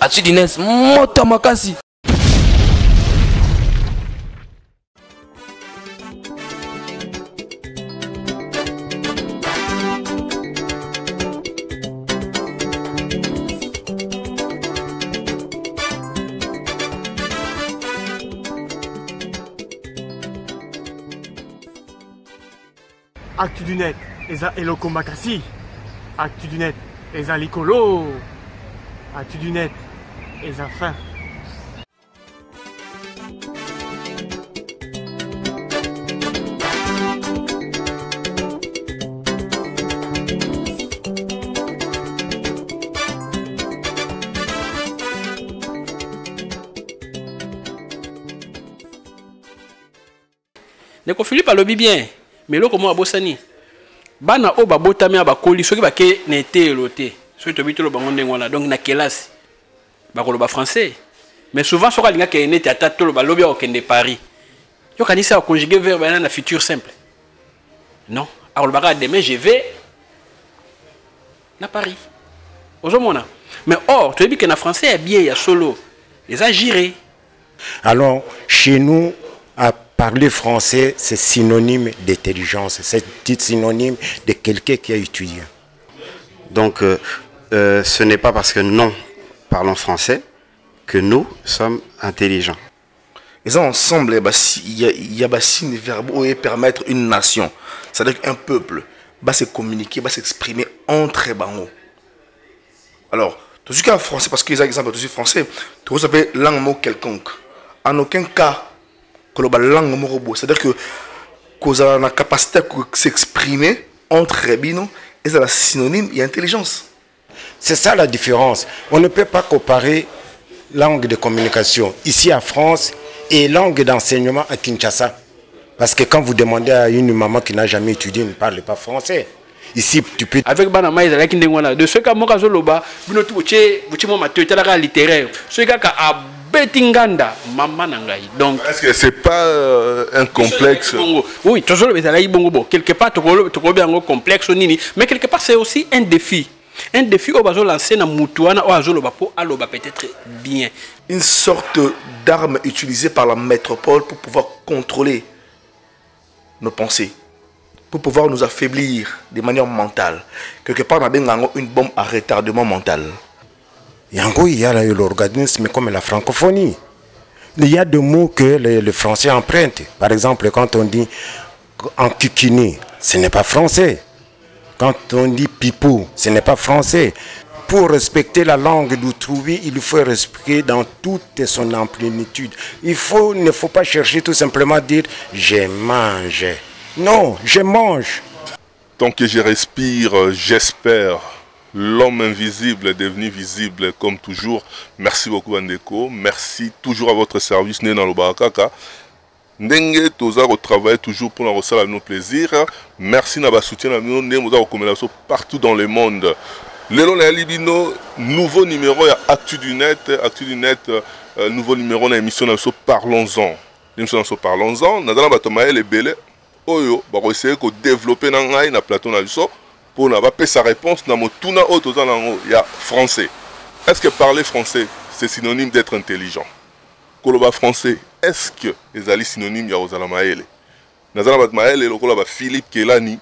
Atidines mota makasi. Actu du net, eza eloko makasi. Actu du net, eza likolo. Actu du net, eza fin. Neko Philippe alobi bien. Mais là, comment abosani? Bana o babota me abakoli soki bake nete elote. Soki to bitolo bangonde ngwana donc na kelasi. Bakolo ba français. Mais souvent soka linga ke nete ata tolo balobi o kende Paris. Yo kanisa o conjuguer verbe na futur simple. Non, alors baka demain je vais na Paris. Ozomona. Mais or, tu dis que na français est bien, il y a solo. Les agirés. Alors, chez nous parler français, c'est synonyme d'intelligence, c'est synonyme de quelqu'un qui a étudié. Donc, ce n'est pas parce que nous parlons français que nous sommes intelligents. Et ensemble, il y a des signes verbaux qui permettent une nation, c'est-à-dire qu'un peuple va se communiquer, va s'exprimer entre eux. Alors, tout ce qui est français, parce que les exemples de français, tout ça peut langue mot quelconque. En aucun cas, c'est-à-dire que qu'on a la capacité de s'exprimer entre eux, et c'est la synonyme et intelligence. C'est ça la différence. On ne peut pas comparer langue de communication ici à France et langue d'enseignement à Kinshasa. Parce que quand vous demandez à une maman qui n'a jamais étudié, ne parle pas français. Ici, tu peux... Avec Banama, il y a de ceux qui ont Zoloba, vous littéraire. Ceux qui ont Betinganda, maman nangai. Donc, est-ce que c'est pas un complexe? Oui, toujours quelque part, tu as un complexe, mais quelque part, c'est aussi un défi. Un défi au bazo lancé na mutuana au azolo bapo aloba peut-être bien. Une sorte d'arme utilisée par la métropole pour pouvoir contrôler nos pensées, pour pouvoir nous affaiblir de manière mentale. Quelque part, on a une bombe à retardement mental. Yango, il y a l'organisme comme la francophonie. Il y a des mots que le français emprunte. Par exemple, quand on dit en kikini, ce n'est pas français. Quand on dit pipou, ce n'est pas français. Pour respecter la langue d'autrui, il faut respecter dans toute son plénitude. Il ne faut pas chercher tout simplement à dire « je mange ». Non, je mange. Tant que je respire, j'espère. L'homme invisible est devenu visible comme toujours. Merci beaucoup Andeko. Merci toujours à votre service né dans le Barakaka. Ndenge toza retravailler toujours pour la recette à nos plaisirs. Merci na ba soutien à nous partout dans le monde. Lelo na libino nouveau numéro ya Actu du net, nouveau numéro na émission na parlons-en. L'émission na parlons-en, na dala batomaye les belé oyo ba essayer ko développer na ngai na plateau na biso. Pour n'a pas sa réponse dans mon tuna auto il y a français. Est-ce que parler français c'est synonyme d'être intelligent? Koloba français, est-ce que les alliés synonymes ya ozala maele? Nazala bat maele lokola ba Philippe Kelani,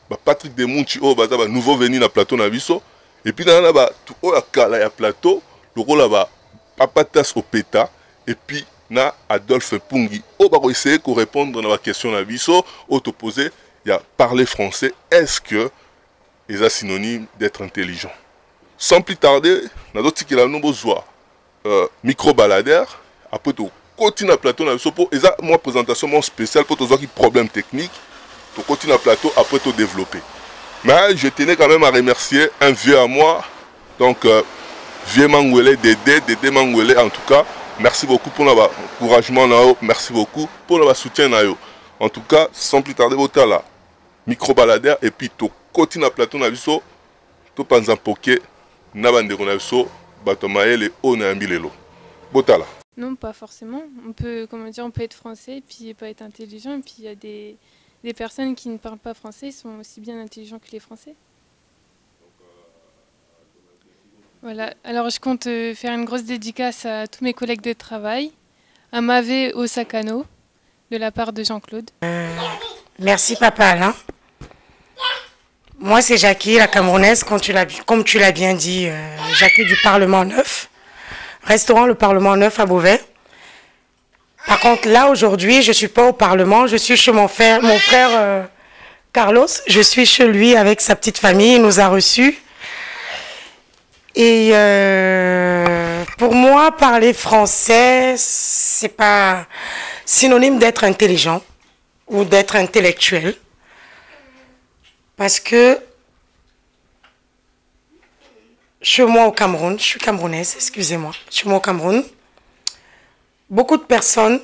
ba Patrick Demunchi o baza ba nouveau venu na plateau na biso et puis na ba tout o kala ya plateau lokola ba Papatas Opeta et puis na Adolphe Pungi o ba essayer ko répondre na ba question na biso o te poser il y a parler français, est-ce que les synonymes d'être intelligent? Sans plus tarder, nous avons micro-baladeur. Après, tu continues à plateau. Pour moi, présentation spéciale pour tous les problèmes techniques. Tu continues à plateau, après tu développer. Mais je tenais quand même à remercier un vieux à moi. Donc, vieux Mangwele, Dédé Mangwele, en tout cas. Merci beaucoup pour l'encouragement. Merci beaucoup pour le soutien. En tout cas, sans plus tarder, vous là. Micro-baladeur et puis tu continues à plateau na biso tu penses en poké na bande na biso bato maele o na ambilelo botala. Non, pas forcément. On peut, comment dire, on peut être français et puis pas être intelligent. Et puis il y a des personnes qui ne parlent pas français, sont aussi bien intelligents que les Français. Voilà, alors je compte faire une grosse dédicace à tous mes collègues de travail, à Mavé Osakano, de la part de Jean-Claude. Merci Papa Alain. Moi c'est Jackie, la Camerounaise, comme tu l'as bien dit, Jackie du Parlement 9, restaurant le Parlement 9 à Beauvais. Par contre là aujourd'hui je ne suis pas au Parlement, je suis chez mon frère Carlos, je suis chez lui avec sa petite famille, il nous a reçus. Et pour moi, parler français, c'est pas synonyme d'être intelligent ou d'être intellectuel. Parce que chez moi au Cameroun, je suis camerounaise, excusez-moi, chez moi au Cameroun, beaucoup de personnes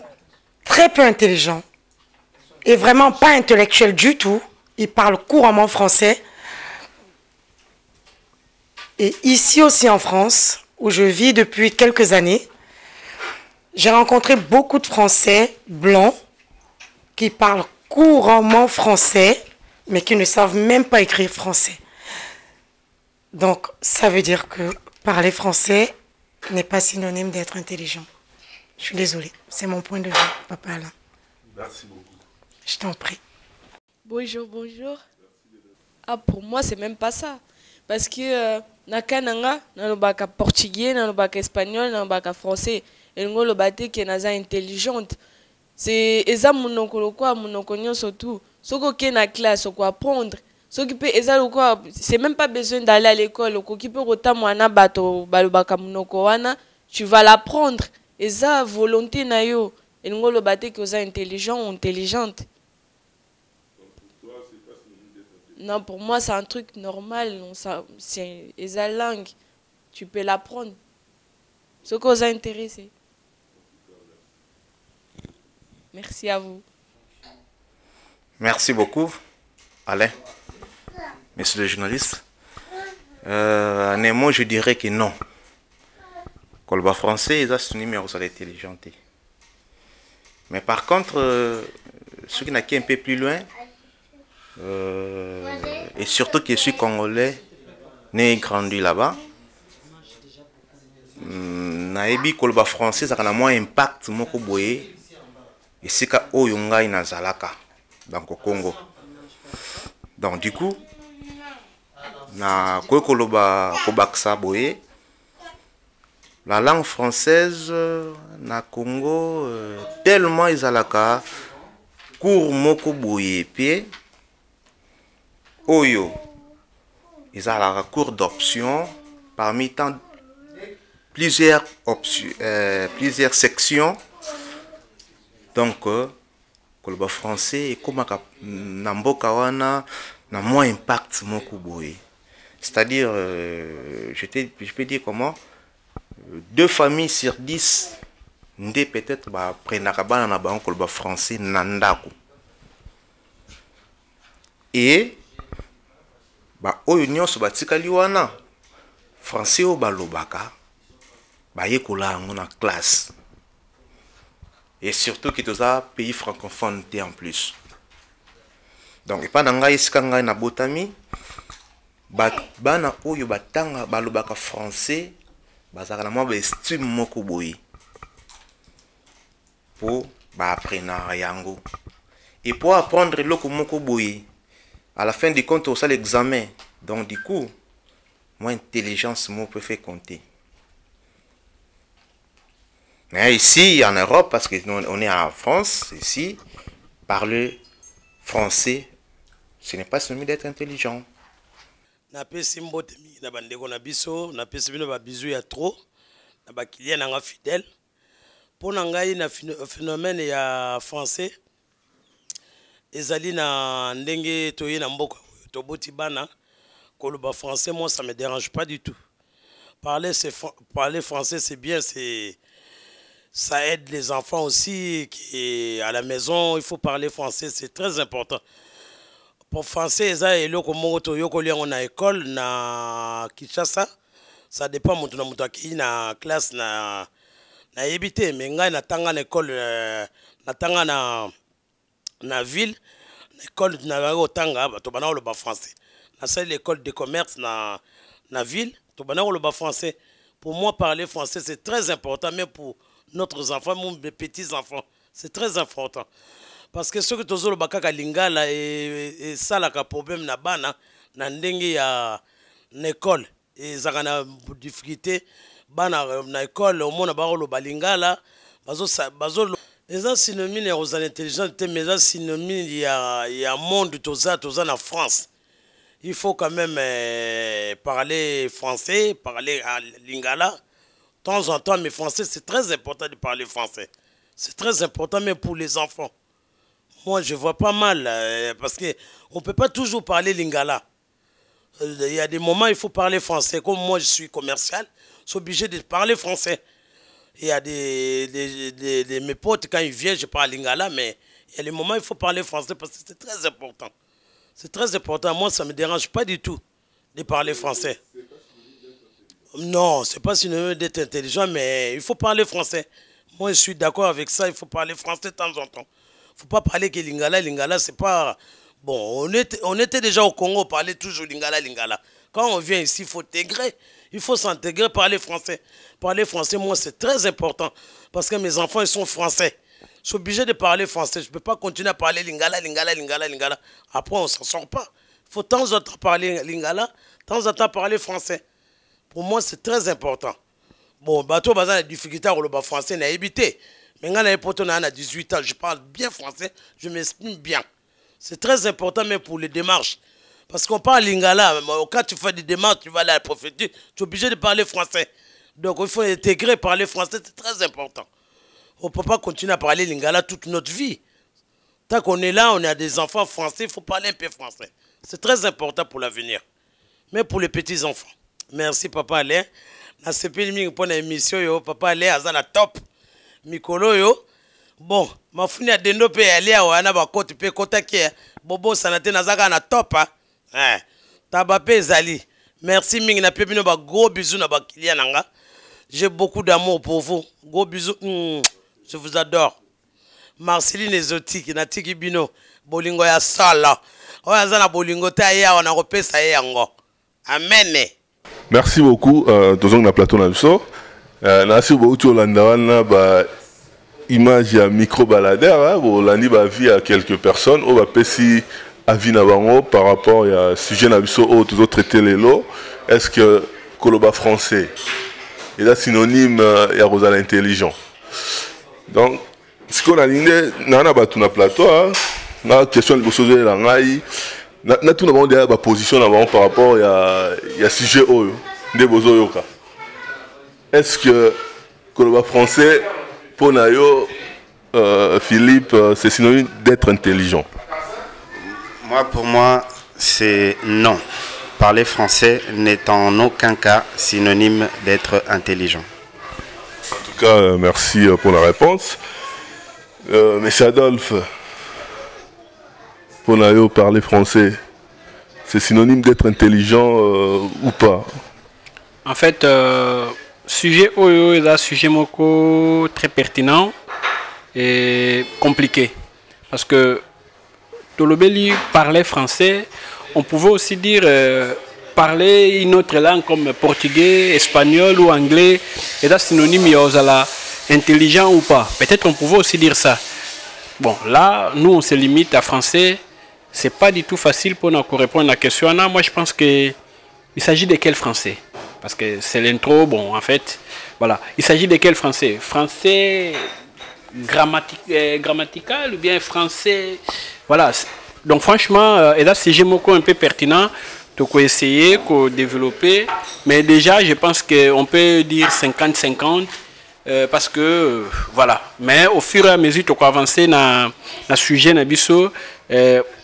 très peu intelligentes et vraiment pas intellectuelles du tout, ils parlent couramment français. Et ici aussi en France, où je vis depuis quelques années, j'ai rencontré beaucoup de Français blancs qui parlent couramment français, mais qui ne savent même pas écrire français. Donc, ça veut dire que parler français n'est pas synonyme d'être intelligent. Je suis désolée, c'est mon point de vue, Papa Alain. Merci beaucoup. Je t'en prie. Bonjour, bonjour. Ah, pour moi, c'est même pas ça. Parce que na kananga, na lobaka portugais, na lobaka espagnol, na lobaka français. Et ngo lobate qui naza intelligente. C'est eza monoko quoi, monoko nyonso tout. Soko ke na classe ko apprendre. Soki pe eza quoi, c'est même pas besoin d'aller à l'école. Ko ki pe rota mwana bato balobaka monoko wana, tu vas l'apprendre. Eza volonté na yo. Et ngo lobate qui oza intelligent ou intelligente. Non, pour moi, c'est un truc normal. C'est la langue. Tu peux l'apprendre. Ce qui vous a intéressé. Merci à vous. Merci beaucoup, Alain. Monsieur le journaliste. En un mot, je dirais que non. Colba français, ils ont ce numéro sur l'intelligence. Mais par contre, ceux qui n'ont qu'un peu plus loin, et surtout que je suis congolais, né et grandi là-bas, naebi koloba français ça a moins impact moko boye et c'est ka oyonga ina zalaka dans le Congo. Donc du coup na ko koloba kobaksa boye la langue française na Congo tellement izalaka cours moko boye pied Oyo, ils ont la cours d'options parmi tant plusieurs options, plusieurs sections. Donc, le français est comme Namboka wana na moins impact moko boye. C'est-à-dire, je peux dire comment 2 familles sur 10 ndé peut-être ba prenaka bana na bango le français nandako. Et ba oyo nyonso batikali wana français o balobaka ba yekola ngo na classe et surtout que toza pays francophone en plus. Donc et pendant ngai esika ngai na botami bana oyo batanga balobaka français bazaka na mwa ba estime moko boye pour ba apprendre yango et pour apprendre loko moko boye. À la fin du compte, on a l'examen. Donc, du coup, moi, intelligence, moi, peut faire compter. Mais ici, en Europe, parce qu'on est en France, ici, parler français, ce n'est pas celui d'être intelligent. Na pesi mbote mingi na bandeko na biso, na pesi bino ba bizu ya trop, na ba client nga fidèle. Pour ngai na phénomène ya français. Ezali na ndenge toye na mboka toboti bana koloba français, moi ça me dérange pas du tout. Parler français c'est bien, ça aide les enfants aussi qui à la maison il faut parler français, c'est très important. Pour français eza eloko moko toyoko lia na école na Kinshasa, ça dépend mutu na mutu aki na classe na yebite mais ngai na tanga na école na tanga na ville l'école na otanga bato bana le français na salle l'école de commerce na ville français. Pour moi, parler français, c'est très important, même pour notre enfants, mes petits-enfants. C'est très important. Parce que ce que tu as dit, lingala et ça, le problème na bana, na ndenge ya l'école. Et ça a difficulté. Bana na école, au monde ba lingala, bazo les synonymes aux intelligents, mais les synonymes il y a monde toza en France. Il faut quand même parler français, parler à lingala. De temps en temps, mais français, c'est très important de parler français. C'est très important, même pour les enfants. Moi, je vois pas mal, parce qu'on ne peut pas toujours parler lingala. Il y a des moments, il faut parler français. Comme moi, je suis commercial, je suis obligé de parler français. Il y a mes potes, quand ils viennent, je parle lingala, mais il y a des moments, il faut parler français parce que c'est très important. C'est très important. Moi, ça ne me dérange pas du tout de parler français. Non, ce n'est pas synonyme d'être intelligent, mais il faut parler français. Moi, je suis d'accord avec ça. Il faut parler français de temps en temps. Il ne faut pas parler que lingala. Lingala, c'est pas... Bon, on était déjà au Congo, on parlait toujours lingala, lingala. Quand on vient ici, il faut intégrer. Il faut s'intégrer, parler français. Parler français, moi, c'est très important. Parce que mes enfants, ils sont français. Je suis obligé de parler français. Je ne peux pas continuer à parler lingala, lingala, lingala, lingala. Après, on ne s'en sort pas. Il faut de temps en temps parler lingala, de temps en temps parler français. Pour moi, c'est très important. Bon, bateau, bazar, la difficulté à le français, n'a évité. Mais quand on a 18 ans, je parle bien français, je m'exprime bien. C'est très important, même pour les démarches. Parce qu'on parle lingala, quand tu fais des démarches, tu vas aller à la préfecture, tu es obligé de parler français. Donc, il faut intégrer, parler français, c'est très important. On ne peut pas continuer à parler lingala toute notre vie. Tant qu'on est là, on a des enfants français, il faut parler un peu français. C'est très important pour l'avenir. Mais pour les petits-enfants. Merci, Papa Alain. Na sepeli mingi pour l'émission, yo, Papa Alain, azana top. Mikolo, yo. Bon, ma funi a dendo pe ali a wana ba kote pe kota kia. Bobo sanate nazaka na top, hein. Taba pe zali. Merci mingi na pepino ba gros bisous na ba kilia nanga. J'ai beaucoup d'amour pour vous. Gros bisous. Je vous adore. Marceline Exotique, Natiki Bino, Bolingo ya sala. Oya zana bolingo ta ya wana kopesa yango. Amen. Merci beaucoup. Tozong na plateau na biso. Nasi bo uti Olanda wana ba image ya micro baladeur, bo landi ba vie à quelques personnes, o ba pesi avis na bango par rapport à sujet na biso o toujours traiter les lots. Est-ce que koloba français est là synonyme ya rozala intelligent? Donc ce qu'on a dit na batu na plateau, na question de poser la ngai na tout na ba position na par rapport à sujet oyo de bozo yoka. Est-ce que le français pour nayo Philippe c'est synonyme d'être intelligent? Pour moi c'est non. Parler français n'est en aucun cas synonyme d'être intelligent. En tout cas, merci pour la réponse. Monsieur Adolphe, pour nayo parler français, c'est synonyme d'être intelligent ou pas? En fait, sujet oyo est un sujet moko très pertinent et compliqué. Parce que Tolobeli parlait français, on pouvait aussi dire parler une autre langue comme portugais, espagnol ou anglais, est un synonyme yozala intelligent ou pas. Peut-être on pouvait aussi dire ça. Bon, là, nous on se limite à français. C'est pas du tout facile pour nous répondre à la question. Moi, je pense qu'il s'agit de quel français? Parce que c'est l'intro, bon, en fait, voilà. Il s'agit de quel français? Français grammatical ou bien français... Voilà. Donc, franchement, et là, c'est un peu pertinent. Donc, on essayer, de développer. Mais déjà, je pense qu'on peut dire 50-50. Parce que, voilà. Mais au fur et à mesure qu'on avance dans le sujet,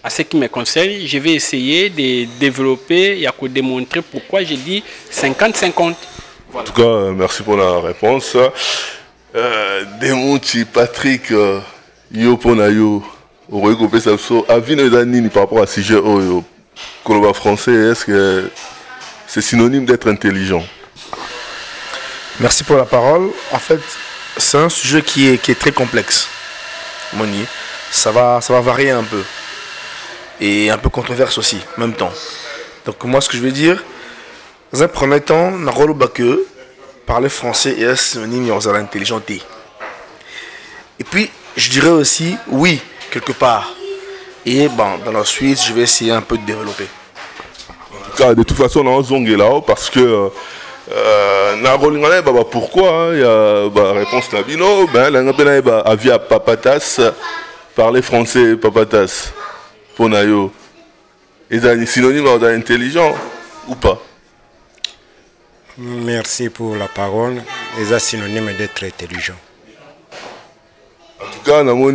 à ce qui me concerne, je vais essayer de développer et de démontrer pourquoi j'ai dit 50-50. Voilà. En tout cas, merci pour la réponse. Demonti Patrick, Yoponayo, Oregopé Sapso, avis Danini par rapport à ce sujet Koloba français, est-ce que c'est synonyme d'être intelligent? Merci pour la parole. En fait, c'est un sujet qui est très complexe. Moni, ça va varier un peu. Et un peu controverse aussi, en même temps. Donc moi, ce que je veux dire, Dans un premier temps, que parler français est synonyme de l'intelligence. Et puis, je dirais aussi, oui, quelque part. Et bon, dans la suite, je vais essayer un peu de développer. En tout cas, de toute façon, on a zongué là-haut parce que pourquoi il y a réponse Nabino, via Papatas, parler français, Papatas, pour Nayo. Est-ce un synonyme d'intelligent ou pas? Merci pour la parole. C'est un synonyme d'être intelligent. En tout cas, dans ma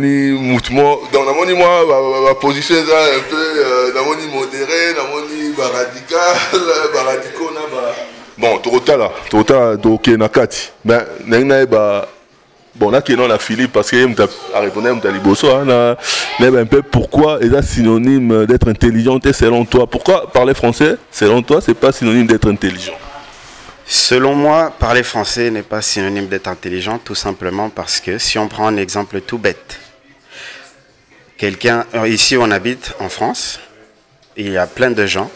position est un peu modérée, radical, bon, total, donc nakati. Ben, bon, là qui est non la Philippe parce qu'il a répondu à Mtaliboso, mais un peu pourquoi est ça synonyme d'être intelligent selon toi? Pourquoi parler français selon toi c'est pas synonyme d'être intelligent? Selon moi, parler français n'est pas synonyme d'être intelligent, tout simplement parce que si on prend un exemple tout bête, ici on habite en France, il y a plein de gens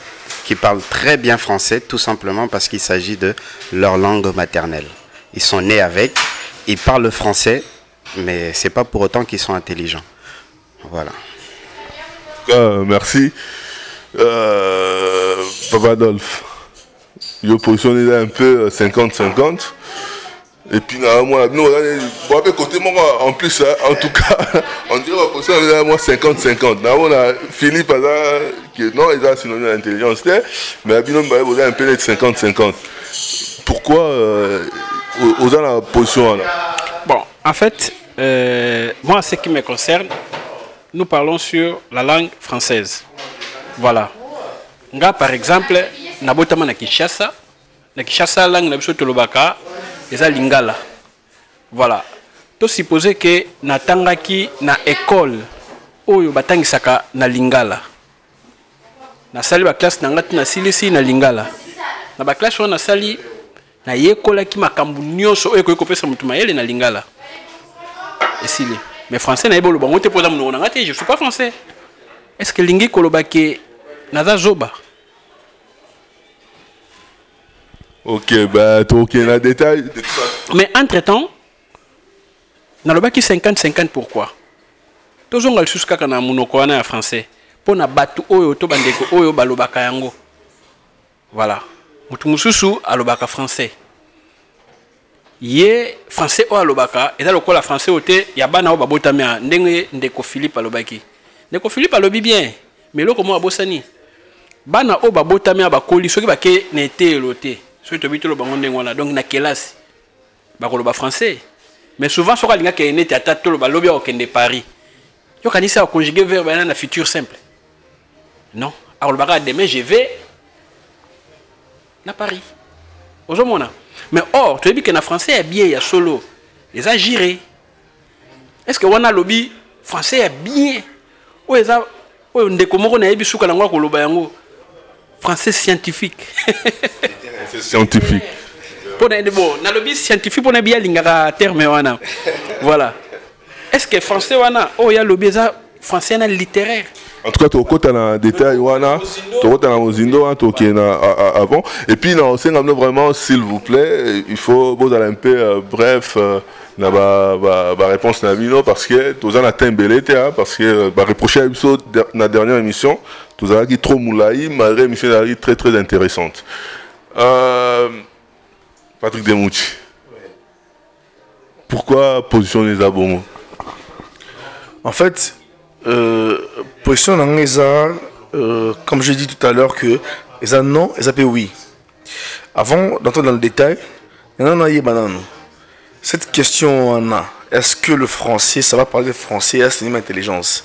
qui parlent très bien français, tout simplement parce qu'il s'agit de leur langue maternelle. Ils sont nés avec, ils parlent le français, mais c'est pas pour autant qu'ils sont intelligents. Voilà. En tout cas, merci. Papa Adolphe. Je positionne un peu 50-50. Et puis, côté moi, en plus, en tout cas, on dirait que positionne moi 50-50. On a Philippe, qui non, il a synonyme d'intelligence, mais on a un peu 50-50. Pourquoi on a la position là? Bon, en fait, moi, ce qui me concerne, nous parlons sur la langue française. Voilà. Nga, par exemple, nabotama na Kinshasa langue na biso tolobaka eza lingala. Voilà. To supposer que natangaki na école oyo batangisaka na lingala. Na sali ba classe na ngati na silisi na lingala. Na ba classe na sali na yekola ki makambu nyonso oyo ko kopesa mutu mayele na lingala. Esili. Mais français na yebolo bango te poza muno na ngati je suis pas français. Est-ce que lingi kolobake naza zoba? Ok, bah, ok, on a détail. Mais entre-temps, dans le bac 50-50, pourquoi? Tous on a le souska kana monokwana en français. Pour na batu oyo to bandeko oyo balobaka yango. Voilà. Mutu mususu alobaka français. Ye français o alobaka et dans le quoi la français ote ya bana o babotama ndenge ndeko Philippe alobaki. Ndeko Philippe alobi bien, mais loko mo abosani. Bana o babotama bakoli soki bake nete lote. Donc na kelasi bakoloba français, mais souvent soka linga ke nete ata tolo balobi o kende Paris yo kanisa a conjuguer verbe na futur simple non alobaka demain je vais na Paris ozomona. Mais or tu dis que na français est bien ya solo les a giré. Est-ce que wana lobi français est bien ou eza o ndeko moko na yebi suka nango koloba yango français scientifique. C'est scientifique. Pour bon, na lobby scientifique pour bien lingara terme wana. Voilà. Est-ce que français wana oh ya lobby ça français na littéraire. En tout cas, tu as un détail wana, tu as un mozindo avant et puis non, c'est vraiment s'il vous plaît, il faut vous aller un peu bref na ba réponse na vino parce que tu as atteint belete parce que ba reprocher épisode na dernière émission, tu as dit trop moulaï, malgré émission très très intéressante. Patrick Demouchi. Pourquoi position les abonnés? En fait, position comme je dis tout à l'heure que les non, les appellent oui. Avant d'entrer dans le détail, cette question est-ce que le français, ça va parler de français à ce niveau d'intelligence?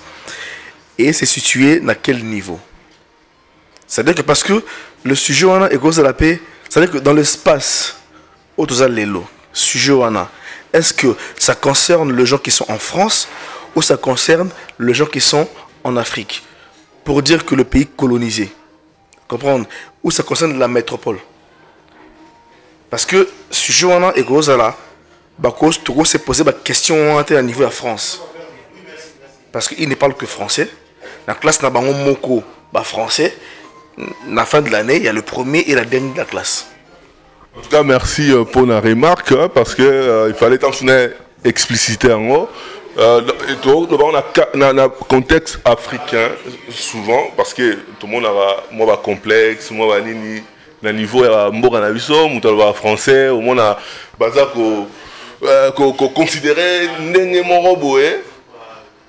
Et c'est situé dans quel niveau? C'est-à-dire que parce que le sujet est gros à la paix, c'est-à-dire que dans l'espace, sujet est-ce que ça concerne les gens qui sont en France ou ça concerne les gens qui sont en Afrique? Pour dire que le pays colonisé, comprendre? Ou ça concerne la métropole? Parce que sujet est gros à la base, tout s'est posé la question à niveau de la France. Parce qu'il ne parle que français. La classe n'a pas moko français. la fin de l'année, il y a le premier et la dernière de la classe. En tout cas, merci pour la remarque, parce qu'il fallait t'en souvenir expliciter en haut. On a un contexte africain, souvent, parce que tout le monde a un complexe, moi, un niveau de français, au monde a considéré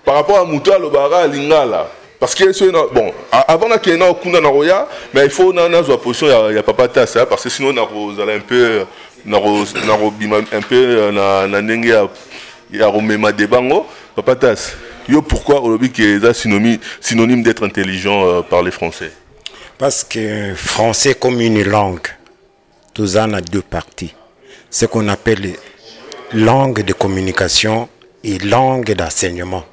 par rapport à Mouta Lobara Lingala. Parce que, bon, avant qu'il y ait un Roya, mais il faut une position, il n'y a pas de tasse, parce que sinon, on a un peu, il y a un débat, papa tasse. Pourquoi on dit que c'est synonyme d'être intelligent par les Français? Parce que français comme une langue, tout ça a deux parties. Ce qu'on appelle langue de communication et langue d'enseignement.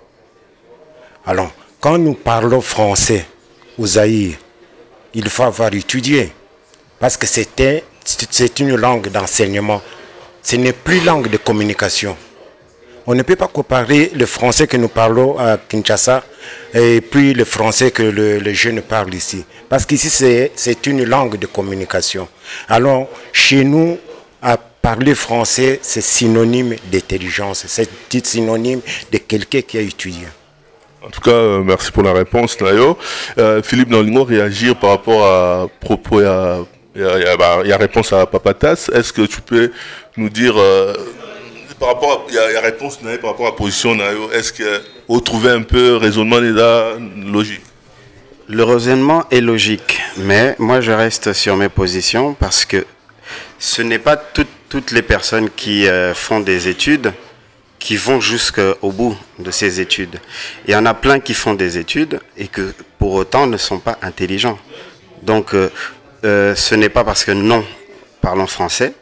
Alors, quand nous parlons français au Zaïre, il faut avoir étudié. Parce que c'est une langue d'enseignement. Ce n'est plus langue de communication. On ne peut pas comparer le français que nous parlons à Kinshasa et puis le français que les jeunes parlent ici. Parce qu'ici, c'est une langue de communication. Alors, chez nous, à parler français, c'est synonyme d'intelligence. C'est synonyme de quelqu'un qui a étudié. En tout cas, merci pour la réponse, Nayo. Philippe Nalingo, réagir par rapport à propos, il y a réponse à Papatas. Est-ce que tu peux nous dire, par rapport il y a réponse Nayo par rapport à la position Nayo, est-ce que vous trouvez un peu raisonnement logique? Le raisonnement est logique, mais moi je reste sur mes positions parce que ce n'est pas toutes les personnes qui font des études qui vont jusqu'au bout de ces études. Il y en a plein qui font des études et que pour autant ne sont pas intelligents. Donc ce n'est pas parce que nous parlons français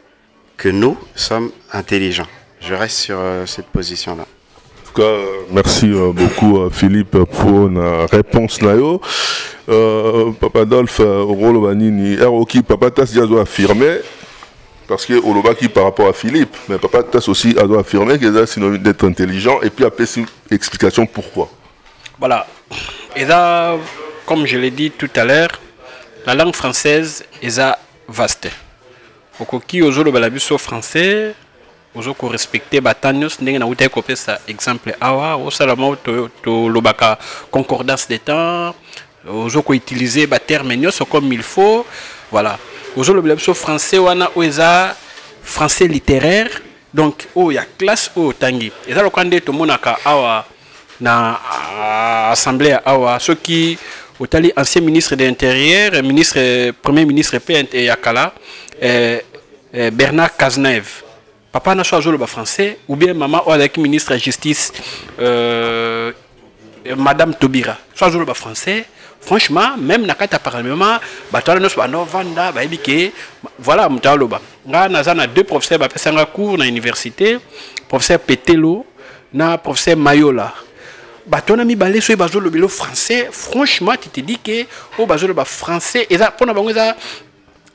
que nous sommes intelligents. Je reste sur cette position-là. En tout cas, merci beaucoup Philippe pour la réponse. Papa Adolphe, Rolo Banini, Eroki, Papa Tass doit affirmer. Parce que Olobaki par rapport à Philippe, mais Papa Tass aussi doit affirmer qu'il est synonyme d'être intelligent et puis après une explication pourquoi. Voilà. Et là, comme je l'ai dit tout à l'heure, la langue française est vaste. Okoki ozolo balabiso français, ozoko respecter batanios ndenge na uta kopé ça exemple awa osalama to lobaka concordance des temps, ozoko utiliser ba termes nyos comme il faut, voilà. Aujourd'hui, le français, on a français littéraire, donc il y a classe au tangi. Et ça, quand tout le monde a na assemblée awa, ceux qui ont ancien ministre de l'Intérieur, premier ministre PNT Yakala, Bernard Cazeneuve. Papa n'a pas joué le français, ou bien maman avec ministre de la Justice, Madame Tobira, soit joué le français. Franchement, même dans le Parlement, voilà, on a deux professeurs qui ont cours à l'université, professeur Petelo et professeur Mayola. On a mis le français, franchement, tu te dis que le français,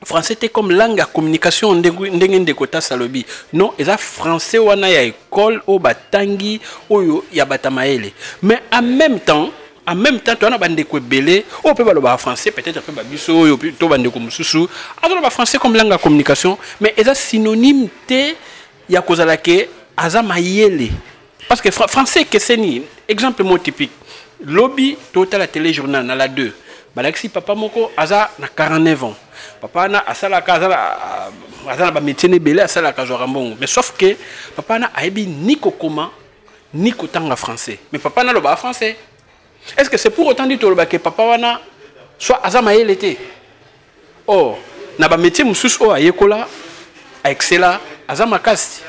français est comme langue de communication de kota salobi. Non, et ça français on a école au batangi au ya batamaele. Mais en même temps, tu as bande ko belé, on peut parler français, peut-être un peu babiso, ou plutôt bande ko mususu. Alors français comme langue de communication, mais et ça synonyme te ya kozala ke azamayele. Parce que français que c'est ni exemple mot typique. Lobby total la téléjournal na la 2. Balaxi papa moko aza na 49 ans. Papa na asala kaza na métier ne belé asala kaza mbongo. Mais sauf que papa na aibi ni kokoma ni kotanga français. Mais papa na loba français. Est-ce que c'est pour autant dire que papa wana soit azama yelete? Oh, na ba métier mususu o ayekola a excella azama kasi.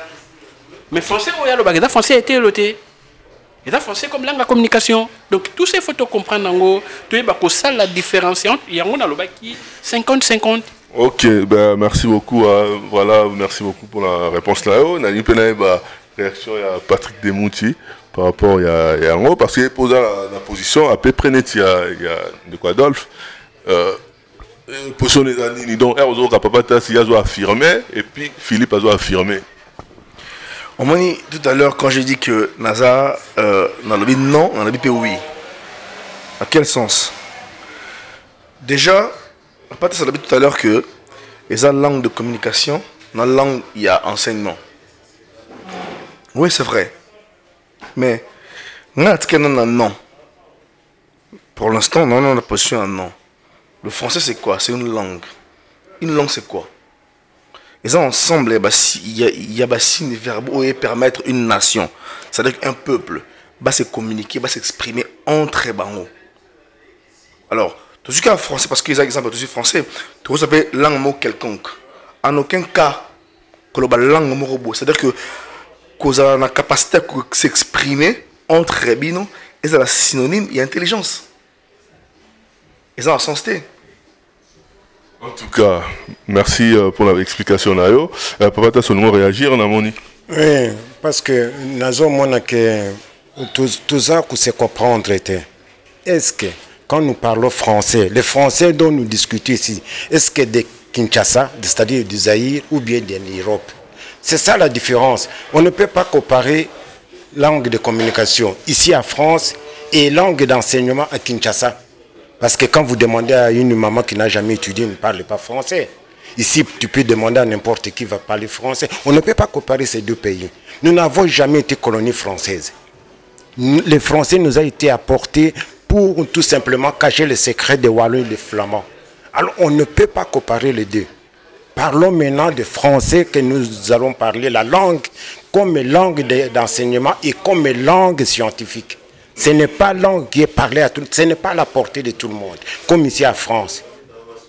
Mais français o ya loba que français était loté. Et ça français comme langue de communication. Donc tous ces photos comprendre ngo, tu es ça la différence entre il y a on a le qui 50-50. OK, ben merci beaucoup voilà, merci beaucoup pour la réponse là. On a une réaction à Patrick Demouti par rapport à ngo parce que posa la position à peu près net il y a de quoi Adolphe position les années donc Erzo Papa Tass il a affirmé et puis Philippe a affirmé. On m'a dit tout à l'heure quand j'ai dit que NASA n'a le non, on a dit oui. À quel sens? Déjà, Après, ça l'a dit tout à l'heure que les langues de communication, dans la langue, il y a enseignement. Oui, c'est vrai. Mais, non. Pour l'instant, non, on a position un non. Le français, c'est quoi? C'est une langue. Une langue, c'est quoi? Et ça, ensemble, il y a signes verbaux et permettre une nation. C'est-à-dire qu'un peuple va se communiquer, va s'exprimer entre les bangs. Alors, tout ce qui est français, parce que les exemples de français, tout ça s'appelle langue mot quelconque. En aucun cas, que le langue mot robot. C'est-à-dire que qu'on a la capacité de s'exprimer entre les binômes, et ça, la synonyme, il y a intelligence. Et ça, en sens T. En tout cas, merci pour l'explication. Papa, tu as seulement réagir, on a moni. Oui, parce que nous tout ça que c'est comprendre. Est-ce que quand nous parlons français, les Français dont nous discutons ici, est-ce que de Kinshasa, c'est-à-dire du Zaïre, ou bien de l'Europe? C'est ça la différence. On ne peut pas comparer langue de communication ici en France et langue d'enseignement à Kinshasa. Parce que quand vous demandez à une maman qui n'a jamais étudié, ne parle pas français. Ici, tu peux demander à n'importe qui va parler français. On ne peut pas comparer ces deux pays. Nous n'avons jamais été colonie française. Les Français nous ont été apportés pour tout simplement cacher les secrets des Wallons et des Flamands. Alors, on ne peut pas comparer les deux. Parlons maintenant de français que nous allons parler, la langue comme langue d'enseignement et comme langue scientifique. Ce n'est pas langue qui est parlée à tout le monde, ce n'est pas à la portée de tout le monde, comme ici en France.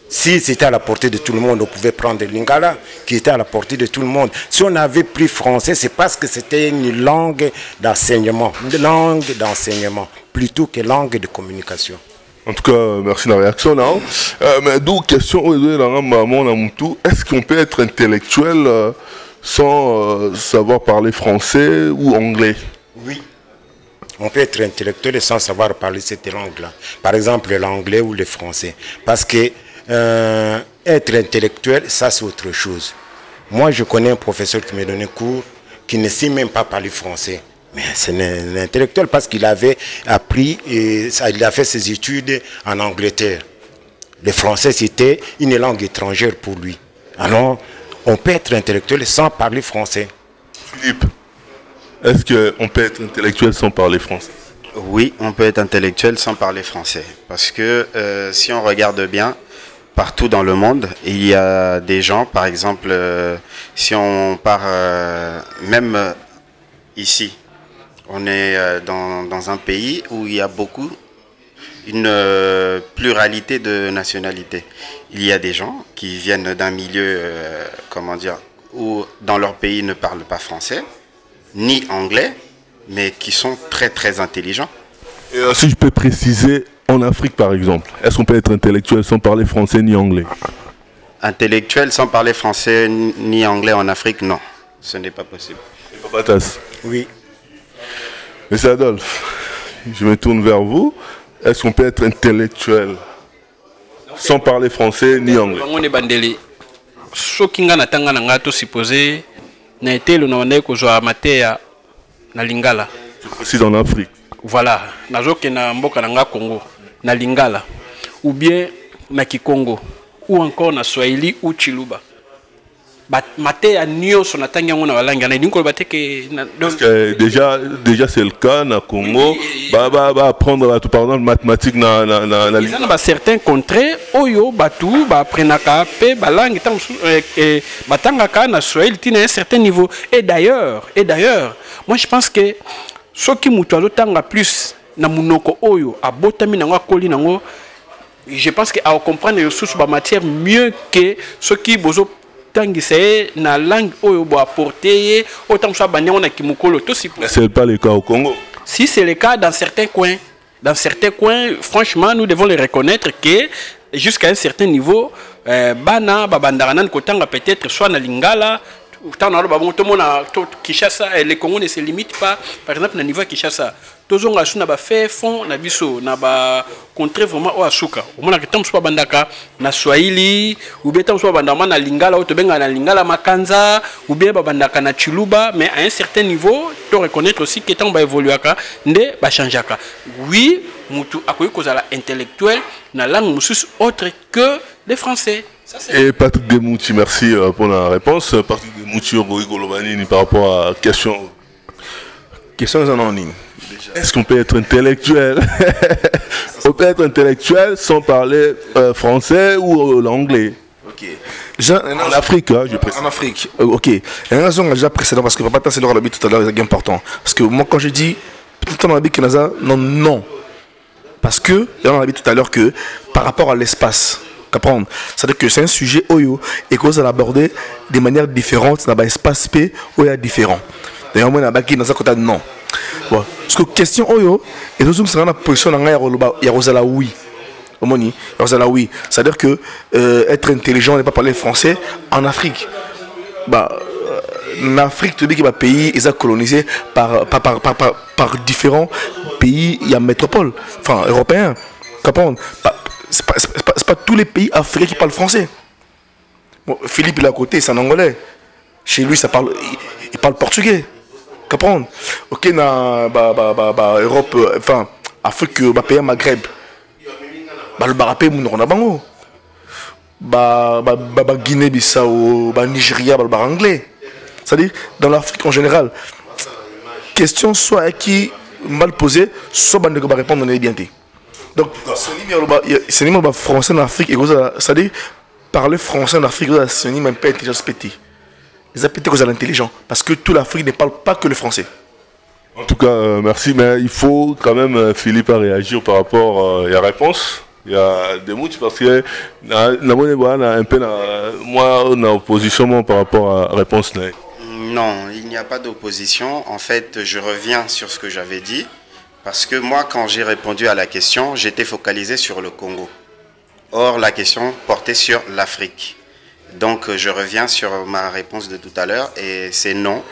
Si c'était à la portée de tout le monde, on pouvait prendre le lingala, qui était à la portée de tout le monde. Si on avait pris français, c'est parce que c'était une langue d'enseignement, plutôt que langue de communication. En tout cas, merci de la réaction. Mais d'où question, est-ce qu'on peut être intellectuel sans savoir parler français ou anglais? Oui. On peut être intellectuel sans savoir parler cette langue-là. Par exemple, l'anglais ou le français. Parce que être intellectuel, ça c'est autre chose. Moi, je connais un professeur qui m'a donné cours qui ne sait même pas parler français. Mais c'est un intellectuel parce qu'il avait appris, et il a fait ses études en Angleterre. Le français, c'était une langue étrangère pour lui. Alors, on peut être intellectuel sans parler français. Philippe, est-ce qu'on peut être intellectuel sans parler français? Oui, on peut être intellectuel sans parler français. Parce que si on regarde bien, partout dans le monde, il y a des gens, par exemple, si on part même ici, on est dans un pays où il y a une pluralité de nationalités. Il y a des gens qui viennent d'un milieu, où dans leur pays ne parlent pas français, ni anglais, mais qui sont très très intelligents. Et si je peux préciser, en Afrique par exemple, est-ce qu'on peut être intellectuel sans parler français ni anglais? Intellectuel sans parler français ni anglais en Afrique, non. Ce n'est pas possible. Et Papatas? Oui. Monsieur Adolphe, je me tourne vers vous. Est-ce qu'on peut être intellectuel sans parler français ni anglais? Ce qui est supposé na été le nom de Matéa na Lingala. Je précise en Afrique. Voilà, nazoke na mboka na Congo, na Lingala, ou bien na Kikongo, ou encore na Swahili ou Chiluba. Matéa nyonso na tangi yango na balanga na dinko bateke parce que déjà c'est le cas na Congo, ba apprendre là tout par exemple mathématiques na Lingala. Ba certains contrées oyo batu ba prenaka pe balangi tant batangaka na Swahili tina un certain niveau. Et d'ailleurs, moi je pense que ce qui mutuazo tanga plus na munoko oyo abotami nango akoli nango, je pense que à comprendre les ressources ba matière mieux que ce qui bozo tangisé na langue oyo bo apporter autant que ça banyango na kimukolo tout si. C'est pas le cas au Congo. Si c'est le cas dans certains coins, franchement nous devons les reconnaître que jusqu'à un certain niveau bana babandaranan kotanga peut-être soit na Lingala. Kinshasa, les Congos ne se limitent pas, par exemple, au niveau de Kinshasa. Tous les gens qui fait fond, na contré vraiment au Asuka. Au moins, que soit bandaka na Swahili, ou bien soit bandama na Lingala, ou bien na Lingala Makanza, ou bien bandaka na Chiluba, mais à un certain niveau, tu reconnaître aussi que tant va évoluer, ne va changer. Oui, mutu akoyi kozala intellectuel na langue mususu autre que les Français. Et Patrick Demouti, merci pour la réponse. Patrick Demouti, par rapport à la question. Question anonyme. Est-ce qu'on peut être intellectuel? On peut être intellectuel sans parler français ou l'anglais? Ok. En Afrique, hein, je précise. En Afrique, ok. Il y a une raison déjà précédente parce que Papa c'est l'heure tout à l'heure, c'est important. Parce que moi, quand je dis tout le temps dans la vie que non, non. Parce que, on a dit tout à l'heure que par rapport à l'espace, comprendre, c'est-à-dire que c'est un sujet oyo et qu'on va l'aborder de manière différente dans l'espace P où il y a différent. D'ailleurs, moi, dans un côté non. Bon. Parce que question oyo, et nous sommes dans la position dans il y a Rosala oui. Oui. C'est-à-dire que être intelligent et pas parler français en Afrique. En Afrique, tu dis que les pays ils sont colonisés par différents pays, il y a métropole, enfin européens. C'est pas tous les pays africains qui parlent français. Bon, Philippe il est à côté, c'est un Angolais. Chez lui, il parle portugais. Comprendre? Ok, dans Europe, enfin Afrique, pays Maghreb. Le barapé mouna bango Guinée-Bissau, Nigeria, anglais. C'est-à-dire dans l'Afrique en général, question soit qui mal posée, soit on va répondre on est bien. Donc c'est un français en Afrique et c'est-à-dire parler français en Afrique c'est un peu intelligence petit. Les appétés que vous intelligent parce que toute l'Afrique ne parle pas que le français. En tout cas, merci, mais il faut quand même Philippe à réagir par rapport à la réponse. Il y a des mots parce que un peu moi en opposition par rapport à la réponse. Non, il n'y a pas d'opposition. En fait, je reviens sur ce que j'avais dit. Parce que moi, quand j'ai répondu à la question, j'étais focalisé sur le Congo. Or, la question portait sur l'Afrique. Donc, je reviens sur ma réponse de tout à l'heure. Et c'est non.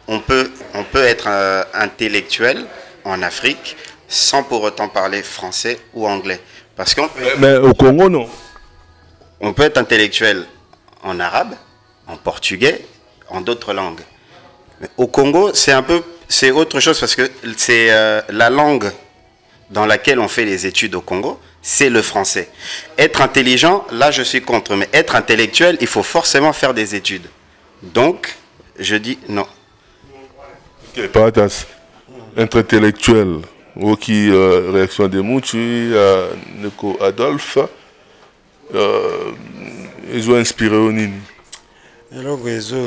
On peut être intellectuel en Afrique sans pour autant parler français ou anglais. Parce mais au Congo, non. On peut être intellectuel en arabe, en portugais, en d'autres langues. Mais au Congo, c'est autre chose parce que c'est la langue dans laquelle on fait les études au Congo, c'est le français. Être intelligent, là je suis contre, mais être intellectuel, il faut forcément faire des études. Donc, je dis non. Ok, Paratas, être intellectuel. Ok, réaction de Mouchi, Neko Adolphe, ils ont inspiré au Nini. Alors,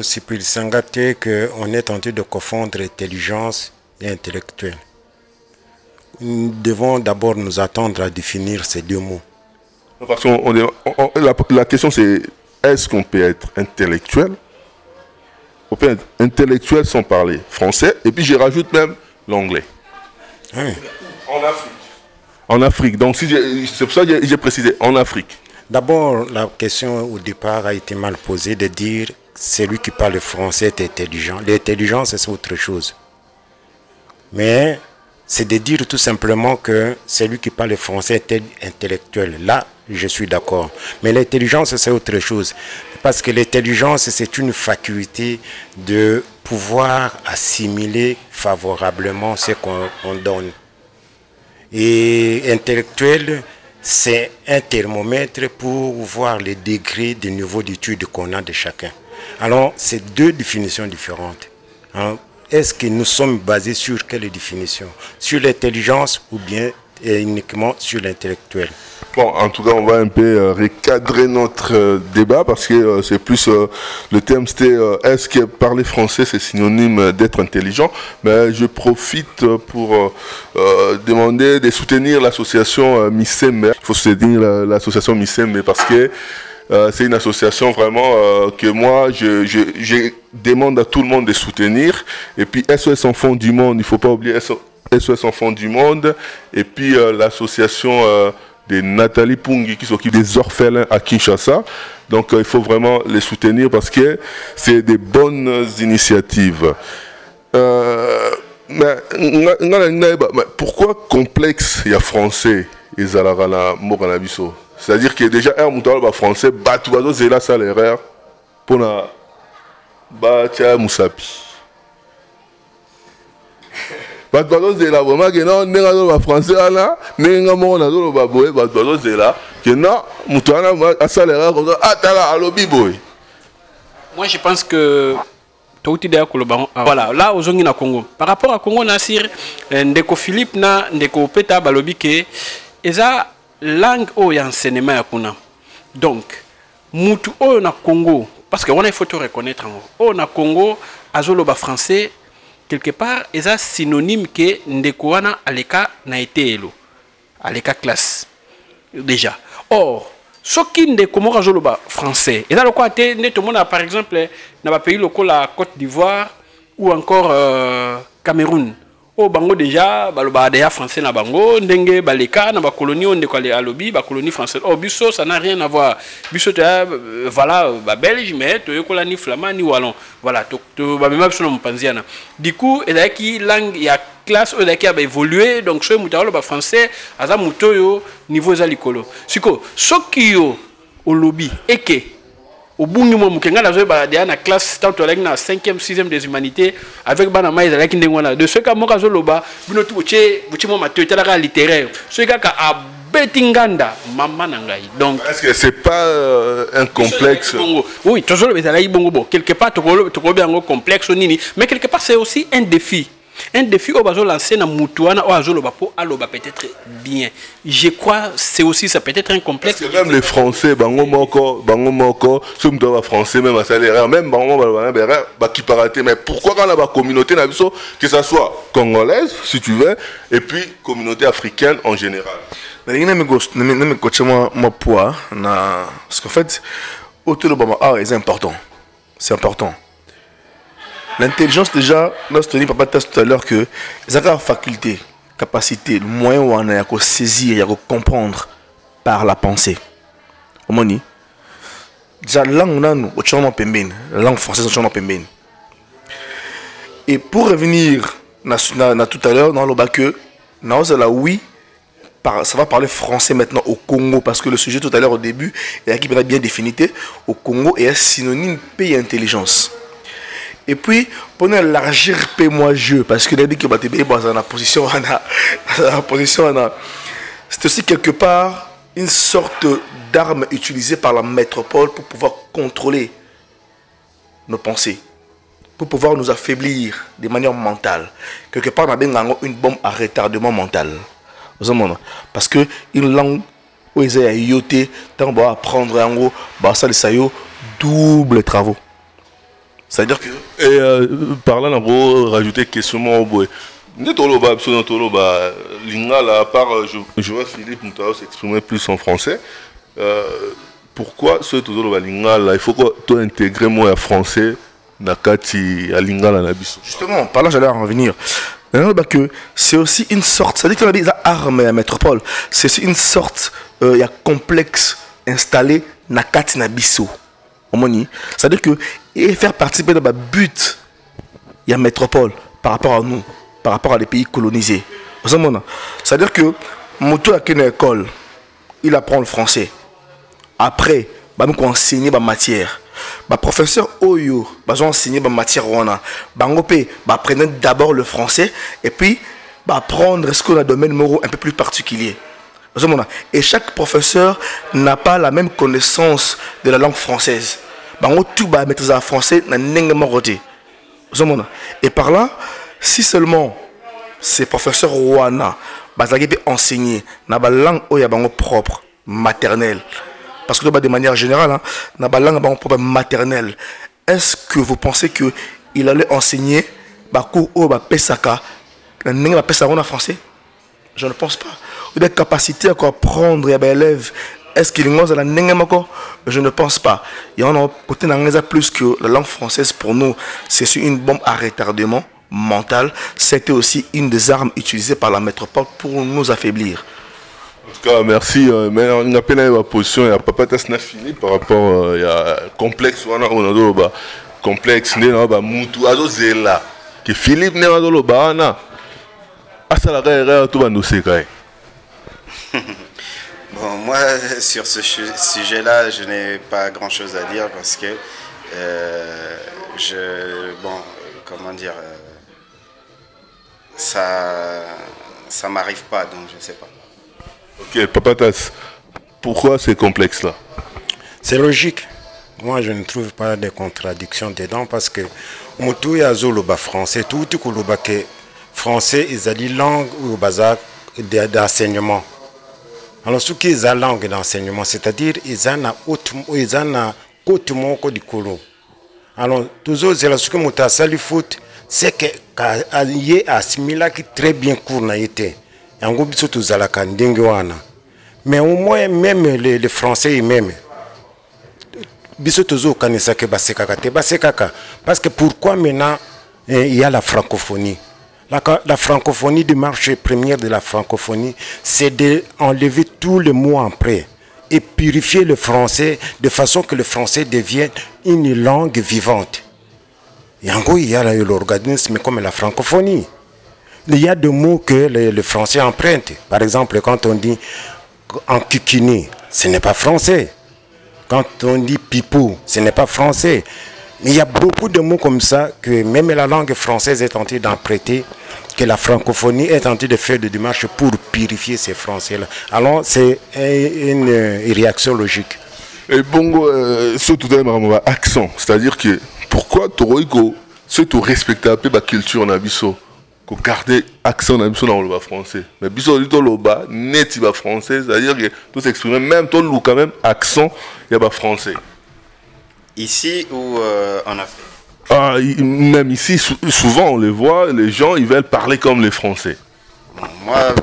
c'est pour s'engager qu'on est tenté de confondre intelligence et intellectuel. Nous devons d'abord nous attendre à définir ces deux mots. Parce que la question c'est, est-ce qu'on peut être intellectuel? On peut être intellectuel sans parler français, et puis je rajoute même l'anglais. Oui. En Afrique. En Afrique. Donc c'est pour ça que j'ai précisé en Afrique. D'abord, la question au départ a été mal posée de dire celui qui parle français est intelligent. L'intelligence, c'est autre chose. Mais c'est de dire tout simplement que celui qui parle français est intellectuel. Là, je suis d'accord. Mais l'intelligence, c'est autre chose. Parce que l'intelligence, c'est une faculté de pouvoir assimiler favorablement ce qu'on donne. Et intellectuel, c'est un thermomètre pour voir les degrés de niveau d'étude qu'on a de chacun. Alors, c'est deux définitions différentes. Est-ce que nous sommes basés sur quelle définition? Sur l'intelligence ou bien uniquement sur l'intellectuel? Bon, en tout cas, on va un peu recadrer notre débat parce que c'est plus le thème, c'était est-ce que parler français c'est synonyme d'être intelligent? Mais je profite pour demander de soutenir l'association Missembe. Il faut soutenir l'association Missembe parce que c'est une association vraiment que moi je demande à tout le monde de soutenir. Et puis SOS Enfants du Monde, il ne faut pas oublier SOS Enfants du Monde. Et puis l'association de Nathalie Pungi qui s'occupe des orphelins à Kinshasa. Donc il faut vraiment les soutenir parce que c'est des bonnes initiatives. Mais pourquoi complexe il y a français et Zalarana Moranabiso? C'est-à-dire que déjà un mouton français tout le c'est là ça l'erreur pour la Moussapi. bato bazozela vraiment ke non ndenge azoloba français wana ndenge moko nazoloba boye bato bazozela ke non moto wana asalera comme ça atala alobi boye. Moi je pense que voilà, là aux na Congo. Par rapport à Congo Nasir, ndeko Philippe na ndeko Peta balobi ke eza langue o ya enseignement ya kuna. Donc mutu o na Congo parce que on a il faut te reconnaître o na Congo azoloba français quelque part eza synonyme que ndeko wana aleka na été elo. Aleka classe déjà. Or soki ndeko moko azoloba français eza lokwa te nde tomona par exemple na ba pays locaux la Côte d'Ivoire ou encore Cameroun o bango déjà baloba déjà français na bango ndenge baleka na ba colonie on ndeko alobi ba colonie française oh biso ça n'a rien à voir biso voilà ba belge mais to yokola ni flamand ni wallon voilà to ba même biso na mpanziana du coup eza ki langue ya classe au qui a évolué donc ce mutalo ba français aza mutoyo niveau za likolo siko sokio au lobby et que au bout du moment que ngala zo ba dia na classe tant to na 5e 6e des humanités avec bana mai za ki ndengwana de ce ka moka zo loba bino tu buche mo mateo tala littéraire ce ka a betinganda mama nangai donc est-ce que c'est pas un complexe oui toujours le ezala ibongo bo quelque part to ko bien complexe nini mais quelque part c'est aussi un défi. Un défi au bazo lancé na mutuana ou azolo bapo aloba peut-être bien. Je crois c'est aussi ça peut être un complexe. Parce que même les Français bango moko ce mutuana français même à salaire même bango ba qui paraté mais pourquoi quand la communauté na biso que ça soit congolaise si tu veux et puis communauté africaine en général. Mais me coacher moi poids na parce qu'en fait autour de art est important. C'est important. L'intelligence déjà, notre papa teste tout à l'heure que les la faculté, capacité, le moyen où on a à saisir, à comprendre par la pensée. Comment dit? Déjà langue nanu au changement pembeni, la langue française au changement pembeni. Et pour revenir na tout à l'heure dans le bas que oui, ça va parler français maintenant au Congo parce que le sujet tout à l'heure au début il a qui bien défini au Congo est un synonyme paix et intelligence. Et puis, pour élargir moi jeu, parce que l'idée que dans la position, c'est aussi quelque part une sorte d'arme utilisée par la métropole pour pouvoir contrôler nos pensées, pour pouvoir nous affaiblir de manière mentale. Quelque part, on a une bombe à retardement mental. Parce que une langue où ils ont yoté, tant on va apprendre en gros, ça les double travaux. C'est-à-dire que... Et par là, on va rajouter questionnement au bout. Lingala, à part, je vois Philippe Moutao s'exprimer plus en français. Pourquoi ce Lingala, il faut que tu intègres moi français Nakati à Lingala Nabiso. Justement, par là, j'allais en revenir. C'est aussi une sorte, c'est-à-dire qu'il y a des armes à la métropole, c'est aussi une sorte, il y a complexe installé Nakati Nabiso. C'est-à-dire que et faire participer dans le but il y a métropole par rapport à nous, par rapport à les pays colonisés. C'est-à-dire que moto à une école, il apprend le français. Après, nous enseigner ma matière. Le professeur Oyo va enseigner ma matière. Apprendre d'abord le français et puis apprendre ce qu'on a un domaine un peu plus particulier. Et chaque professeur n'a pas la même connaissance de la langue française. Tout va mettre en français et par là, si seulement ces professeurs Rwanda peuvent enseigner dans la langue propre, maternelle, parce que de manière générale, dans la langue propre maternelle, est-ce que vous pensez qu'il allait enseigner cours au Pesaka en français? Je ne pense pas. Il a la capacité à apprendre les élèves. Est-ce qu'il y a la langue? Je ne pense pas. Il y en a peut-être plus que la langue française pour nous. C'est une bombe à retardement mental. C'était aussi une des armes utilisées par la métropole pour nous affaiblir. En tout cas, merci. Mais on a peine ma position. Il n'y a pas de fini par rapport à complexe. On a complexe. On a Moutou Azozela. Que Philippe n'est pas dans le bas. Bon, moi, sur ce sujet-là, je n'ai pas grand-chose à dire parce que comment dire, ça m'arrive pas, donc je ne sais pas. Ok, Papatas, pourquoi ces complexes-là? C'est logique. Moi, je ne trouve pas de contradiction dedans parce que Moutou et Azoloba français, tout que français, ils ont dit langue ou bazar d'enseignement. Alors, ce qui est la langue d'enseignement, c'est-à-dire ils ont côté mon code colo. Alors, toujours, c'est ce que Moutou a sali foot, c'est que y a assimilé qui très bien court n'a été. En gros, surtout à la Kandinguana. Mais au moins, même les Français eux-mêmes. Parce que pourquoi maintenant il y a la francophonie? La francophonie, du marché première de la francophonie, c'est d'enlever tous les mots en près et purifier le français de façon que le français devienne une langue vivante. Et en gros, il y a l'organisme comme la francophonie. Il y a des mots que le français emprunte. Par exemple, quand on dit en kikini, ce n'est pas français. Quand on dit pipou, ce n'est pas français. Mais il y a beaucoup de mots comme ça que même la langue française est en train d'emprunter, que la francophonie est en train de faire des démarches pour purifier ces français-là. Alors, c'est une réaction logique. Et bon, surtout dans accent, c'est-à-dire que pourquoi Toroïko, c'est tout respecter la culture en abisso, qu'on garde accent en abisso dans le français. Mais bisso dit le bas, net il va français, c'est-à-dire que tout s'exprimer, même ton loup quand même, accent, il y a français. Ici ou en Afrique? Ah, même ici, souvent on les voit, les gens ils veulent parler comme les Français. Bon, moi,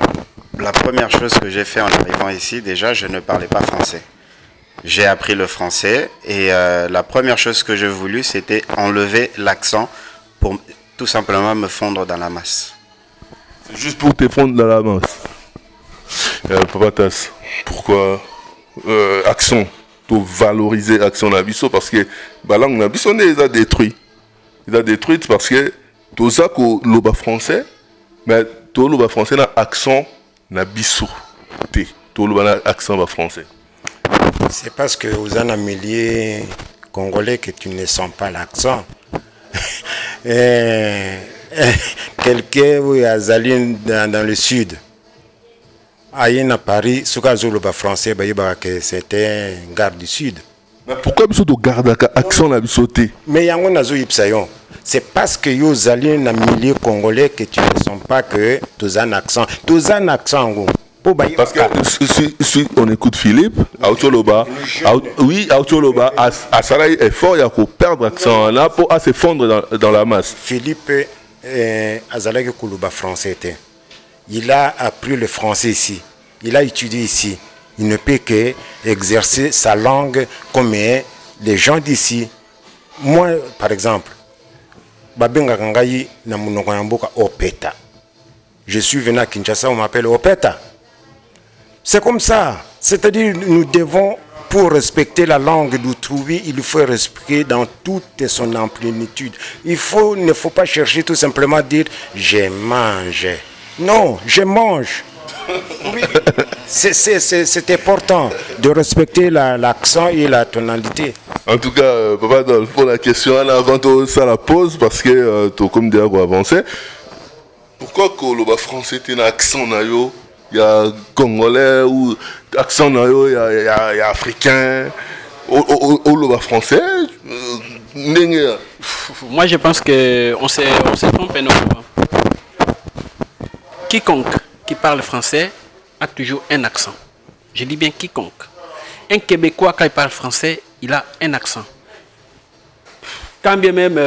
la première chose que j'ai fait en arrivant ici, déjà, je ne parlais pas français. J'ai appris le français et la première chose que j'ai voulu, c'était enlever l'accent pour tout simplement me fondre dans la masse. C'est juste pour te fondre dans la masse. Papatas, pourquoi accent? Pour valoriser l'accent Nabiso parce que la langue Nabiso les a détruit. Il a détruit parce que tout ça que l'oba français, mais tout l'oba français n'a accent Nabiso. Tout l'oba accent français. C'est parce que vous en avez milliers congolais que tu ne sens pas l'accent. Quelqu'un où il y a dans le sud. Aïe à Paris, ce cas où le français, c'était un garde du sud. Mais pourquoi vous gardez l'accent là sauté? Mais il y a un c'est parce que vous allez dans le milieu congolais que tu ne sens pas que tu as un accent. Tu as un accent. Parce que si on écoute Philippe, oui, Aoutioloba, à Sarai est fort, il y a pour perdre l'accent là pour se fondre dans la masse. Philippe Azalaki Koulouba français. Il a appris le français ici. Il a étudié ici. Il ne peut qu'exercer sa langue comme les gens d'ici. Moi, par exemple, je suis venu à Kinshasa, on m'appelle Opeta. C'est comme ça. C'est-à-dire, nous devons, pour respecter la langue d'autrui, il faut respecter dans toute son plénitude. Ne faut pas chercher tout simplement à dire « je mange ». Non, je mange. Oui. C'est important de respecter l'accent et la tonalité. En tout cas, Papa Adolphe, pour la question, avant ça la pose, parce que tu comme déjà avancer. Pourquoi que le français est un accent nayo? Il y a congolais ou accent nayo, il y a africain. Au le français, moi je pense qu'on se trompe énormément. Quiconque qui parle français a toujours un accent. Je dis bien quiconque. Un Québécois, quand il parle français, il a un accent. Quand bien même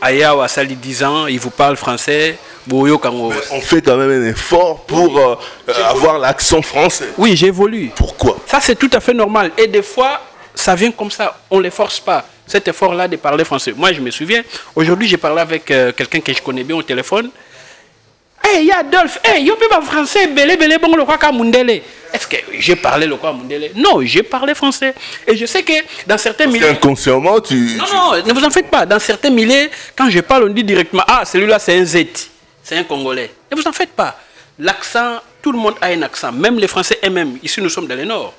Aya ou Assali 10 ans, il vous parle français. On fait quand même un effort pour avoir l'accent français. Oui, j'évolue. Pourquoi? Ça, c'est tout à fait normal. Et des fois, ça vient comme ça. On ne les force pas. Cet effort-là de parler français. Moi, je me souviens, aujourd'hui, j'ai parlé avec quelqu'un que je connais bien au téléphone. Hey, Adolphe, hey, yo pas français, belé, bon, le quoi Mundele. Est-ce que j'ai parlé le quoi Mundele? Non, j'ai parlé français. Et je sais que dans certains milieux. Inconsciemment, Non, ne vous en faites pas. Dans certains milieux, quand je parle, on dit directement, ah, celui-là, c'est un Z. C'est un Congolais. Ne vous en faites pas. L'accent, tout le monde a un accent. Même les Français eux-mêmes. Ici, nous sommes dans le Nord.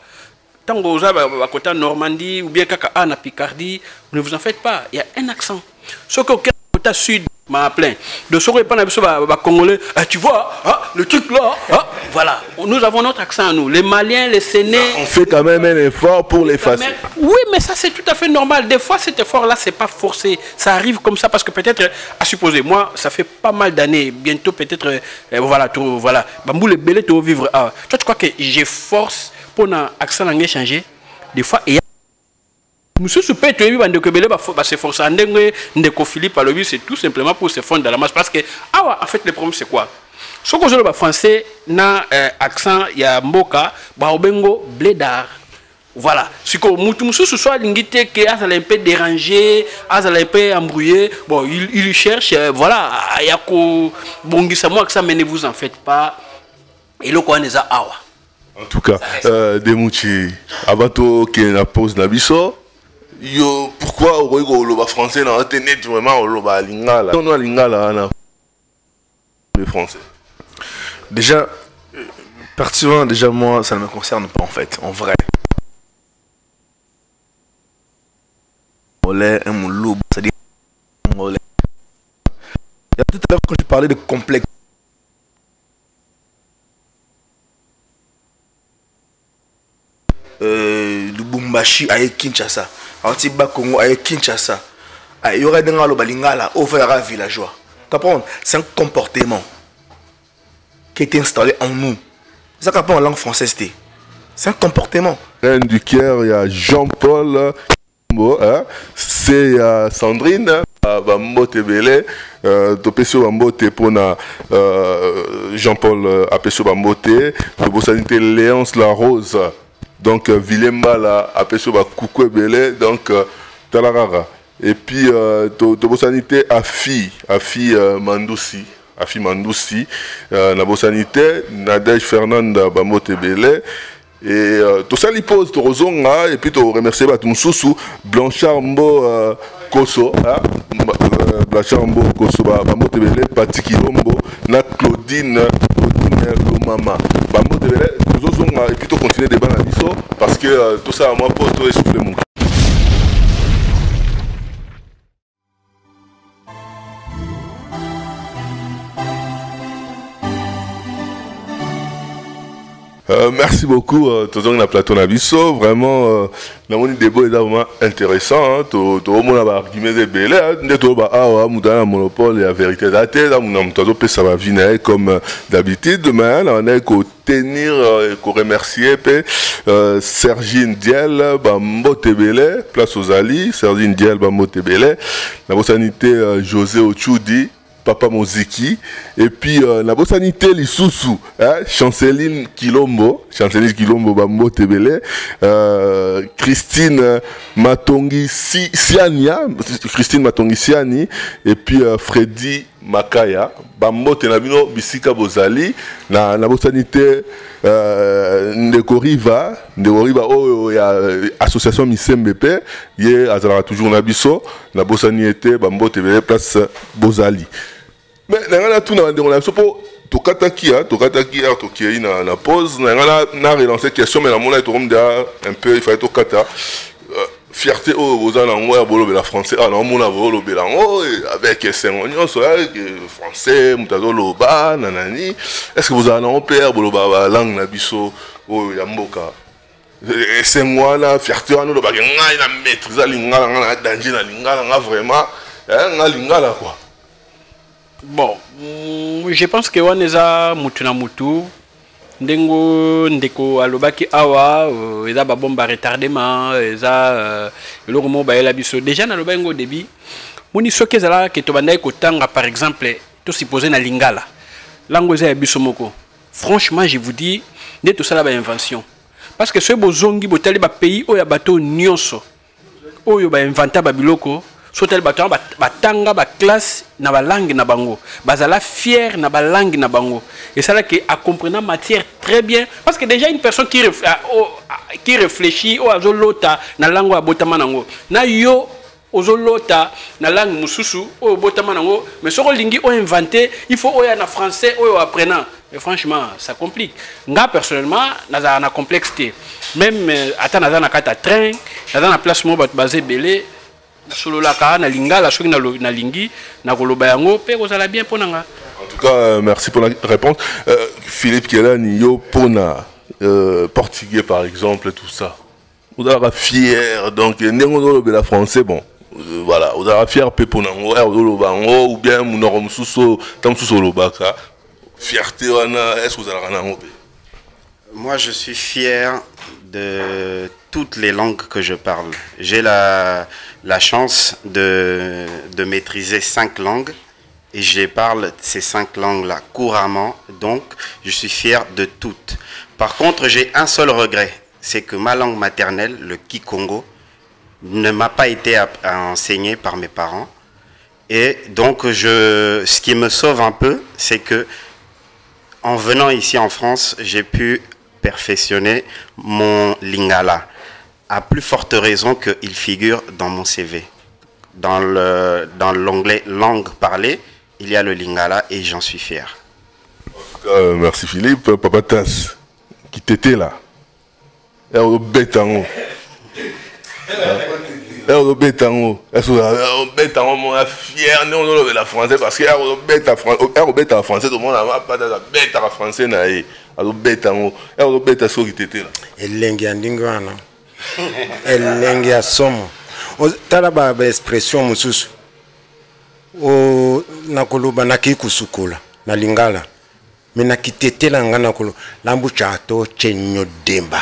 Tant que vous avez à côté de Normandie ou bien à Picardie, ne vous en faites pas. Il y a un accent. Sauf qu'au côté sud, m'a plein. De ce qu'on pas congolais, tu vois, le truc là, voilà. Nous avons notre accent à nous. Les Maliens, les Sénés. On fait quand même un effort pour l'effacer. Oui, mais ça c'est tout à fait normal. Des fois, cet effort-là, c'est pas forcé. Ça arrive comme ça parce que peut-être, à supposer, moi, ça fait pas mal d'années, bientôt peut-être, voilà, tout, voilà. Bambou le belé tout vivre. Toi, tu crois que j'ai force pour un accent langue changer? Des fois, il y a monsieur Soupé, tu as vu que s'efforcer Ndeko Philippe à c'est tout simplement pour se fondre dans la masse. Parce que, en fait, le problème, c'est quoi? Ce que je veux français, na accent, il y a Mboka, Baobengo, Blédard. Voilà. Si Moutou ce soit l'ingité qui a un peu dérangé, a un peu embrouillé, bon, il cherche, voilà, il y a que Bongisa, moi, que ça, mais ne vous en faites pas. Et le quoi, n'est awa. En tout cas, Demouchi, avant qu'il y ait pause Nabiso, pourquoi au français n'a pas net vraiment au lingala? Non, lingala, les français. Déjà, particulièrement, déjà moi, ça ne me concerne pas en fait, en vrai. Un loup, c'est-à-dire il y a tout à l'heure quand je parlais de complexe. Lubumbashi à Kinshasa, Antiba Congo à Kinshasa, il y aurait des gens qui au faire villageois. C'est un comportement qui est installé en nous. C'est ça qu'on en langue française. C'est un comportement. Reine du Caire, il y a Jean-Paul, c'est Sandrine, Bambote Belé, Topesio Bambote pour Jean-Paul Apesio Bambote, le Bossanité Léonce La Rose. Donc, Vilemba, la Apesio Bakoukou Belé, donc, Talarara. Et puis, Tobo Sanité, Afi Mandoussi. Afi Mandoussi. Nabo Sanité, Nadège Fernanda Bamote Belé. Et tout ça, il pose, Torozonga. Et puis, tu remercies Batumsousou, Blanchard Mbo Koso. Blanchard Mbo Koso, Bamote Belé, Pati Kilombo, na Claudine Mama. Bamote Belé. Et puis, tu continues de débattre parce que tout ça, moi, pour tout essouffler mon cœur. Merci beaucoup, Tozong na plateau Nabiso. Vraiment, le débat est vraiment intéressant. Tout le monde a argumenté de belé. Moudana monopole et la vérité d'athée. Ça va venir comme d'habitude. Mais on a qu'au tenir et qu'au remercier. Sergine Diel, Bambote Belé, place aux Ali. Sergine Diel, Bambote Belé. La sanité José Ochoudi. Papa Moziki, et puis la Bossanité Lissousou, Chanceline Kilombo, Bambo Tebele, Christine Matongi Siani, et puis Freddy Makaya, Bambo Tenabino, Bisika Bozali, la Bossanité Ndekoriva, association Misembepe, yé Azara toujours Nabiso, la Bossanité, Bambo Tebele, place Bozali. Mais on a tout dans la sopo tokataki toki na pause na relancé question mais la mona est un peu il fallait tokata fierté aux alangois bolo la français alors mona bolo belango avec sengonion français mutazolo ba nanani est-ce que vous allez en père bolo ba langue na biso o ya mboka c'est moi là fierté on ba ngai na maîtrise lingala na danger na lingala vraiment na lingala quoi. Bon, je pense que on est à Mutu, Ndengo, Ndeko, Alobaki Awa, Eza Babomba retardement, Eza le roman Baela Biso. Déjà, dans le bain au début, on y soke Zala qui te bandait Kotanga, par exemple, tout supposé na Lingala. Langoza Bisomoko. Franchement, je vous dis, n'est tout ça la invention. Parce que ce bozongi, botali ba pays, où y a bateau nyonso, où y a inventé Babiloko. Sotel bateau batanga ba classe na ba langue na bango bazala fier na ba langue na bango et ça là qui a comprenant matière très bien parce que déjà une personne qui réfléchit au azolota na langue abotama nango na yo ozolota na langue mususu o botama nango mais soko lingi o inventé il faut o ya na français o apprenant et franchement ça complique nga personnellement na complexité même attends na kata train na place mo basé belé sololaka na lingala soki na lingi na koloba yango pe kozala bien ponanga. En tout cas, merci pour la réponse. Philippe Kelani, yo pona portugais par exemple, tout ça. Vous êtes fier, donc n'engo la français bon. Voilà, vous êtes fier pe ponango, ou bien munorom suso, tam suso lobaka. Fierté wana, est-ce que vous allez ranango? Moi, je suis fier de toutes les langues que je parle. J'ai la chance de maîtriser 5 langues et je parle ces 5 langues-là couramment, donc je suis fier de toutes. Par contre, j'ai un seul regret, c'est que ma langue maternelle, le Kikongo, ne m'a pas été enseignée par mes parents. Et donc, ce qui me sauve un peu, c'est que en venant ici en France, j'ai pu perfectionner mon lingala. À plus forte raison qu'il figure dans mon CV. Dans l'onglet langue parlée, il y a le lingala et j'en suis fier. Merci Philippe. Papa Tas, qui t'était là. Bête en haut. Bête en haut. Bête en haut, mon fier, non, non, la française, parce que bête en français, tout le monde n'a pas de bête en français, naïe. Alors bête en haut. Bête à ce qui t'était là. Elle lengue en dingwana. Elle lengue à somme. T'as la expression, mususu. O nakuluba nakikusukula na lingala mina kitetela ngana kulu lambu chato chenyo demba.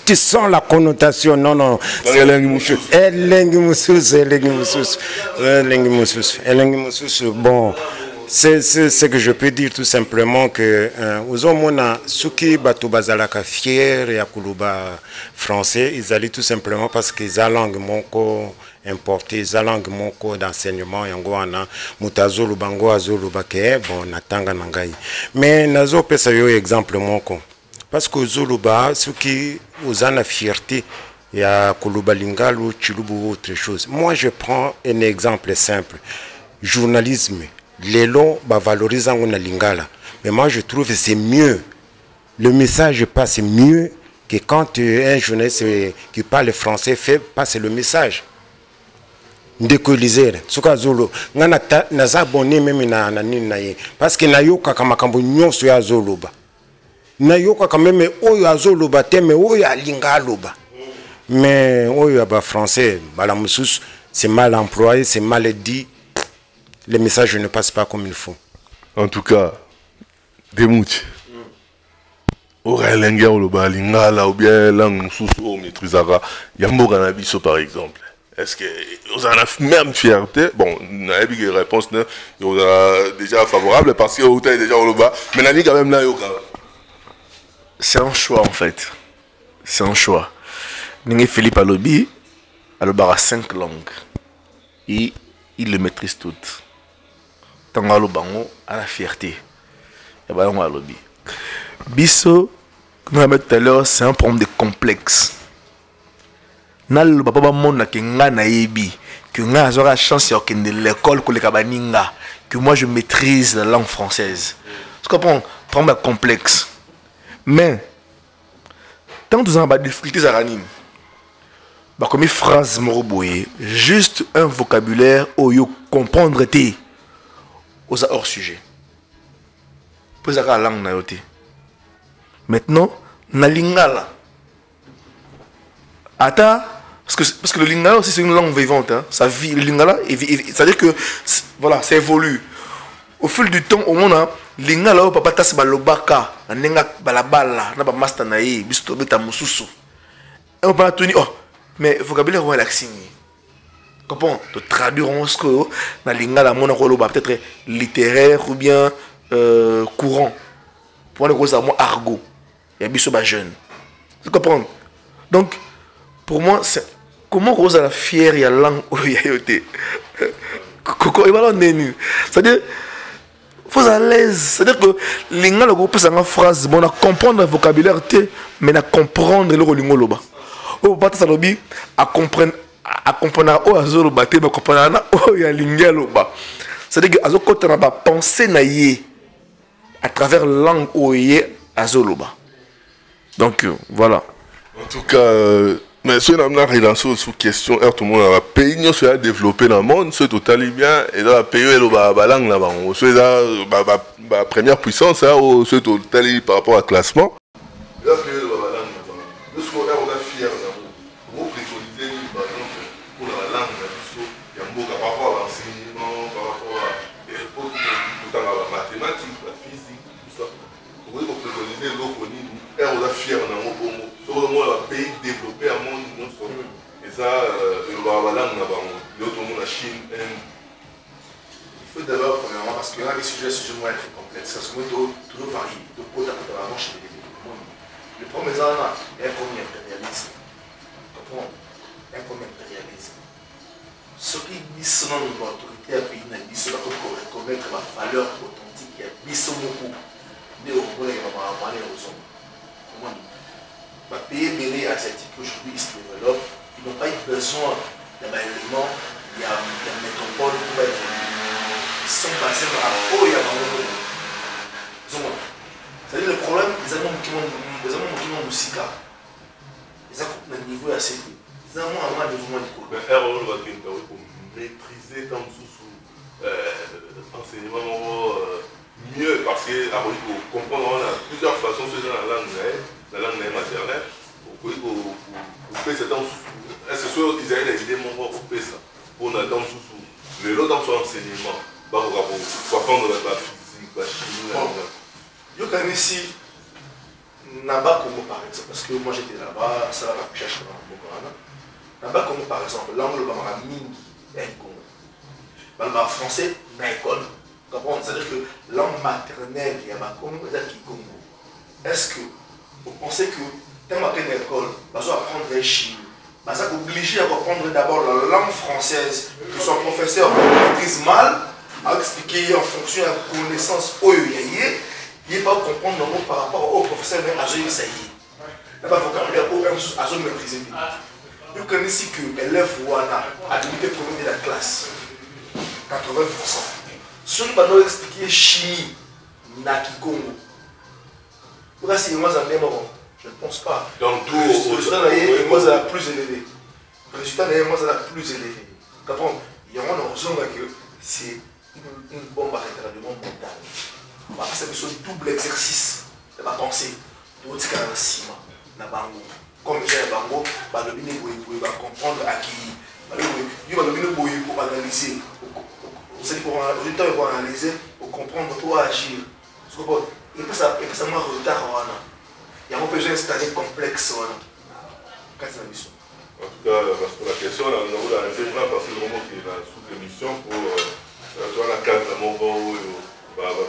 Tu sens la connotation, non. Elengi mususu. Bon, c'est ce que je peux dire tout simplement que aux hommes suki batu bazalaka fier ya kuluba français, ils allaient tout simplement parce qu'ils ont langue moko importé, ils ont langue moko d'enseignement yango wana mutazulu bango azulu bake bon natanga nangai. Mais nazo pesa yo exemple moko. Parce que Zuluba, ceux qui ont la fierté, il y a Kuluba Lingalu, Chilubu ou autre chose. Moi, je prends un exemple simple. Journalisme, les lots valorisent en Lingala. Mais moi, je trouve que c'est mieux. Le message passe mieux que quand un journaliste qui parle français fait passer le message. Ndekoliser suka Zulu ngana naza abonné même na nini parce que nayoka kama kambo nyonso ya Zuluba. Nayoka quand même oyo azoloba te mais oyo alinga aloba. Mais oyo ba français bala mususu c'est mal employé, c'est mal dit. Les messages ne passent pas comme il faut. En tout cas, Demouti. Ora lenga oloba lingala ou bien langue mususu o maîtrisera yamboka na biso par exemple. Est-ce que vous avez la même fierté? Bon, on a eu une réponse déjà favorable parce que vous avez déjà oloba mais la quand même là yoka. C'est un choix en fait. C'est un choix. Ningue Philippe Alobi, Alobara 5 langues. Et il le maîtrise toutes. Tango Alobango à la fierté. Et bah on Alobi. Bisso, comme on a dit tout à l'heure, c'est un problème de complexe. Nal papa mona ke nga na yebi que nga azora chance ya okende l'école ko le kabaninga que moi je maîtrise la langue française. Tu comprends? Problème complexe. Mais, tant que vous avez des difficultés à ranime, comme une phrase moroboye, juste un vocabulaire où vous comprendre aux hors sujet. Vous avez la langue na yote. Maintenant, na lingala. Parce que le lingala aussi c'est une langue vivante. Hein. Ça vit, le lingala, c'est-à-dire que voilà, ça évolue. Au fil du temps, au monde, lingala o papa tas balobaka, nenga balabala, na ba master na ye, bisto beta mususu. Et on parle tuni, oh, mais vocabulaire ou l'accini. Comprends? De traduire en ce que na lingala mona koloba peut-être littéraire ou bien courant. Pour les gros amours argot. Il y a biso ba jeune. Tu comprends? Donc pour moi c'est comment Rose a la fière ya langue ou ya yote. Coco et ballon nenu. C'est-à-dire faut à l'aise, c'est-à-dire que l'inga le groupe c'est une phrase bon à comprendre le vocabulaire mais à comprendre le lingo loba. Au bata salobi à comprendre au azoloba te comprendre na o ya linga loba. C'est-à-dire que azokota na ba penser na yé à travers langue o yé azoloba. Donc voilà. En tout cas Mais si on a relancé sous question, tout le monde a pays nous soit développé dans le monde, c'est totalement bien et dans la pays où la langue là-bas, c'est la première puissance, c'est totalement par rapport au classement. Là, c'est la langue là-bas. Nous sommes fiers vous préconisez par exemple pour la langue, il y a beaucoup par rapport à l'enseignement, par rapport à la mathématique, la physique, tout ça. Vous préconisez l'ophonie, on est fiers dans le monde. Sur le pays développé à monde, et ça, la langue là-bas, l'autre monde, la Chine, Inde. Il faut d'abord, premièrement, parce que là, les sujets sont très complexes, parce que nous toujours variés, de côté à côté, avant chez les monde. Le premier exemple, c'est un premier impérialisme. Comprends? Un premier impérialisme. Ce qui dit selon l'autorité à pays, il dit cela pour reconnaître la valeur authentique, il y a bissot beaucoup. Mais au moins, il y a des raisons. Les pays belés asiatiques aujourd'hui ils se développent, ils n'ont pas eu besoin d'un élément, il y a une métropole pour évoluer. Ils sont basés par rapport à c'est-à-dire le problème, les Allemands qui ont musica, ils ont un niveau assez élevé. Les Allemands ont un niveau d'école. Mais faire un rôle pour maîtriser comme sous enseignement mieux, parce que pour comprendre, on a plusieurs façons de faire la langue maternelle. Pour faire ça dans est-ce que ils avaient des idées pour faire ça pour dans sous les autres dans son enseignement pour apprendre la physique, la chimie. Je connais ici Naba Congo par exemple, parce que moi j'étais là-bas, ça va pas chercher dans le Congo. Naba Congo par exemple, langue le Bamara Mingi est Congo. Le français n'a école. C'est-à-dire que langue maternelle il y a Congo, c'est Congo. Est-ce que vous pensez que quand on apprend l'école, on va apprendre les chimie, on est obligé d'apprendre d'abord la langue française que son professeur maîtrise mal, à expliquer en fonction de la connaissance où il n'est pas comprendre le mot par rapport au professeur, mais à Joël Saïd. Il n'y a pas vocabulaire où à Joël maîtriser. Vous connaissez que l'élève Wana a l'unité première de la classe, 80%. Ceux qui vont expliquer chimie, Naki Congo. Pourquoi c'est moi en même moment? Je ne pense pas. Donc, le résultat est moi la plus élevé. Le résultat est moi la plus élevé. Il y a une raison que c'est une bombe à retardement mental. C'est un double exercice de la pensée. Tout ce qu'il y a dans le ciment, dans le bango. Comme il y a dans le bango, il va comprendre à qui. Il va pour analyser. C'est pour résultat, il va analyser, pour comprendre, pour agir. Et puis ça m'a retard. Il y a un besoin d'installer complexe. En tout cas, parce que la question, on a intégré parce que le moment qui est là sous l'émission pour la carte de mon bon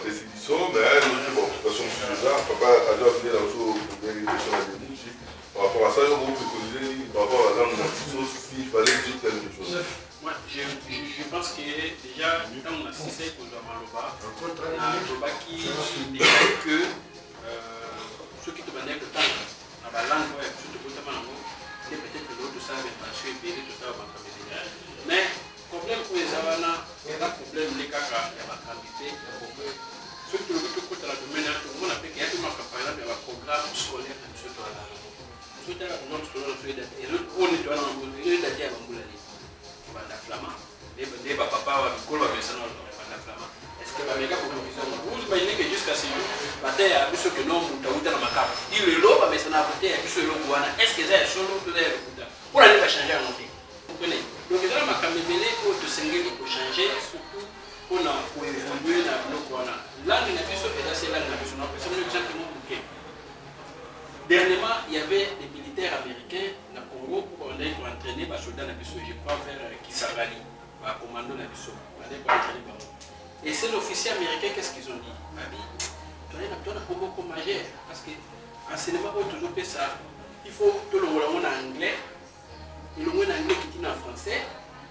précision, mais bon, de toute façon, je là, papa a déjà venu dans le question à Denis. Par rapport à ça, il faut préconiser par rapport à la langue s'il fallait dire quelque chose. Moi, je pense que déjà, quand on a cessé pour le Maloba, on a Maloba qui déclare que ceux qui te demandent le temps, dans la langue, surtout pour le temps, c'est peut-être que l'autre savent parce que tout ça va pas. Mais le problème pour les Havana, c'est un problème de caca, il y a la quantité, il y a beaucoup. Ceux qui ont vu que la domaine, tout le monde a fait qu'il y a tout le monde par exemple, il y a un programme scolaire dans ce temps-là. Ceux qui ont un programme scolaire, et l'autre, on est dans le monde, il y a des gens qui ont la flamand. Les papas, ils ont la flamand. Est-ce que les gars, vous imaginez que jusqu'à ce jour, il y a des gens qui ont dans ma carte. Il est là, mais ça n'a pas été, est-ce que c'est solo tout est là? Pour aller changer en fait. Vous comprenez? Donc, il y a ma caméra pour te sentir pour changer, surtout pour évoluer dans le Kouana. Là, il y a des choses qui sont là, c'est un exemple qui est dernièrement, il y avait des militaires américains dans le Congo pour entraîner les soldats dans le je crois vers Kisangani, le commando dans le et ces officiers américains, qu'est-ce qu'ils ont dit? Tu as un Congo majeur, parce que l'enseignement est toujours fait ça. Il faut que le monde en anglais, et le monde en anglais qui dit en français,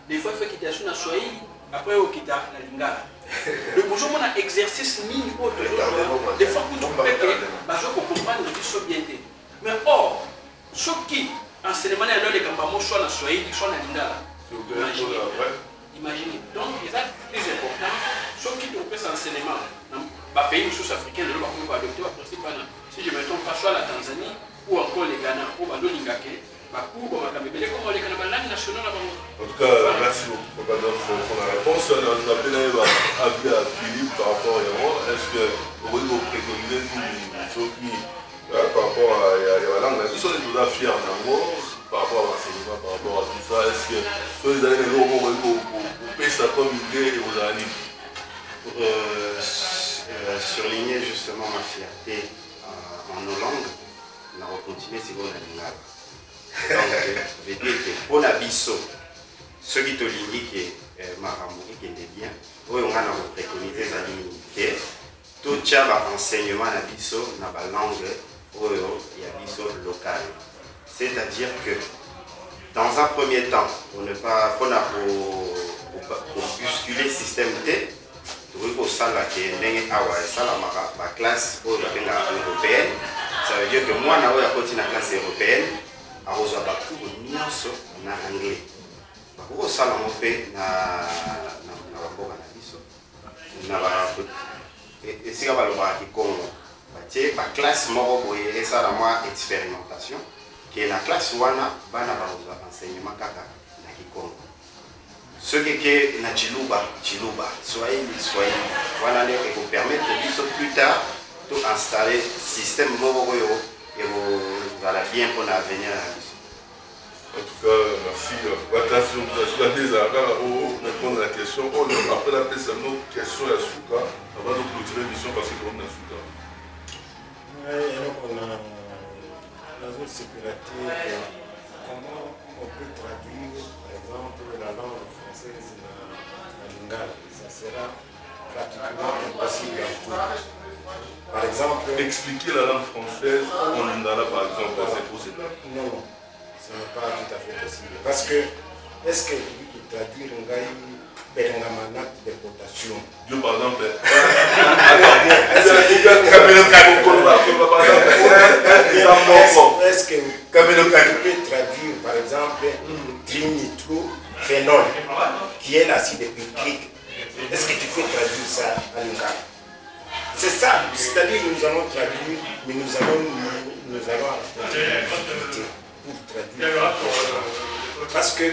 des fois il faut qu'il y ait un Swahili, après il quitte la lingala. Le bonjour, on a exercice mini des fois pour tout faire que je comprendre que c'est bien. Mais or, ceux qui enseignement dans les campements soit dans Swahili, soit dans lingala. Imaginez. Donc, il est plus important, ceux qui ont fait cet enseignement dans les pays sous-africains, de l'Europe, adopter le principe. Si je me trompe pas, soit la Tanzanie ou encore les Ghana, ou l'Olingake, En tout cas, merci beaucoup pour la réponse. On a appelé avis à Philippe par rapport à moi. Est-ce que vous préconisez ceux qui, par rapport à la langue, ils sont déjà fiers d'amour par rapport à l'enseignement, par rapport à tout ça. Est-ce que ceux qui avez vous payez ça comme idée et vous allez pour surligner justement ma fierté en nos langues, on va continuer si vous avez donc, je vais dire que pour la biso, ceux qui te lignent qui est maramouki qui est bien, on a préconisé ça que tout ça va enseignement la biso dans la langue il y a biso locale. C'est-à-dire que dans un premier temps, pour ne pas pour bousculer le système T, pour ça la classe européenne, ça veut dire que moi je vais la classe européenne. Je vais en anglais. Je vais la classe expérimentation qui est la classe wana bana ba enseignement kaka na Kikongo. Ce qui est na Chiluba, Swahili, voilà qui vous permettre de plus tard de installer le système moro et vous allez bien pour l'avenir. En tout cas, merci. Attention, vous avez des arrêts pour répondre à la question. Après la question, une question à Souka, avant de clôturer l'émission parce que nous avons Souka. On a dans une sécurité, comment on peut traduire, par exemple, la langue française en lingala. Ça sera pratiquement impossible à tout. Par exemple, expliquer la langue française en lingala, par exemple, c'est possible? Non, ce n'est pas tout à fait possible. Parce que, est-ce que vous traduire un gars Berengamanat déportation? Dieu, par exemple, est-ce que vous pouvez traduire, par exemple, trinitrophénol, qui est l'acide picrique? Est-ce que tu peux traduire ça à l'ingala? C'est ça, c'est-à-dire que nous allons traduire, mais nous allons affronter la difficulté pour traduire. Parce que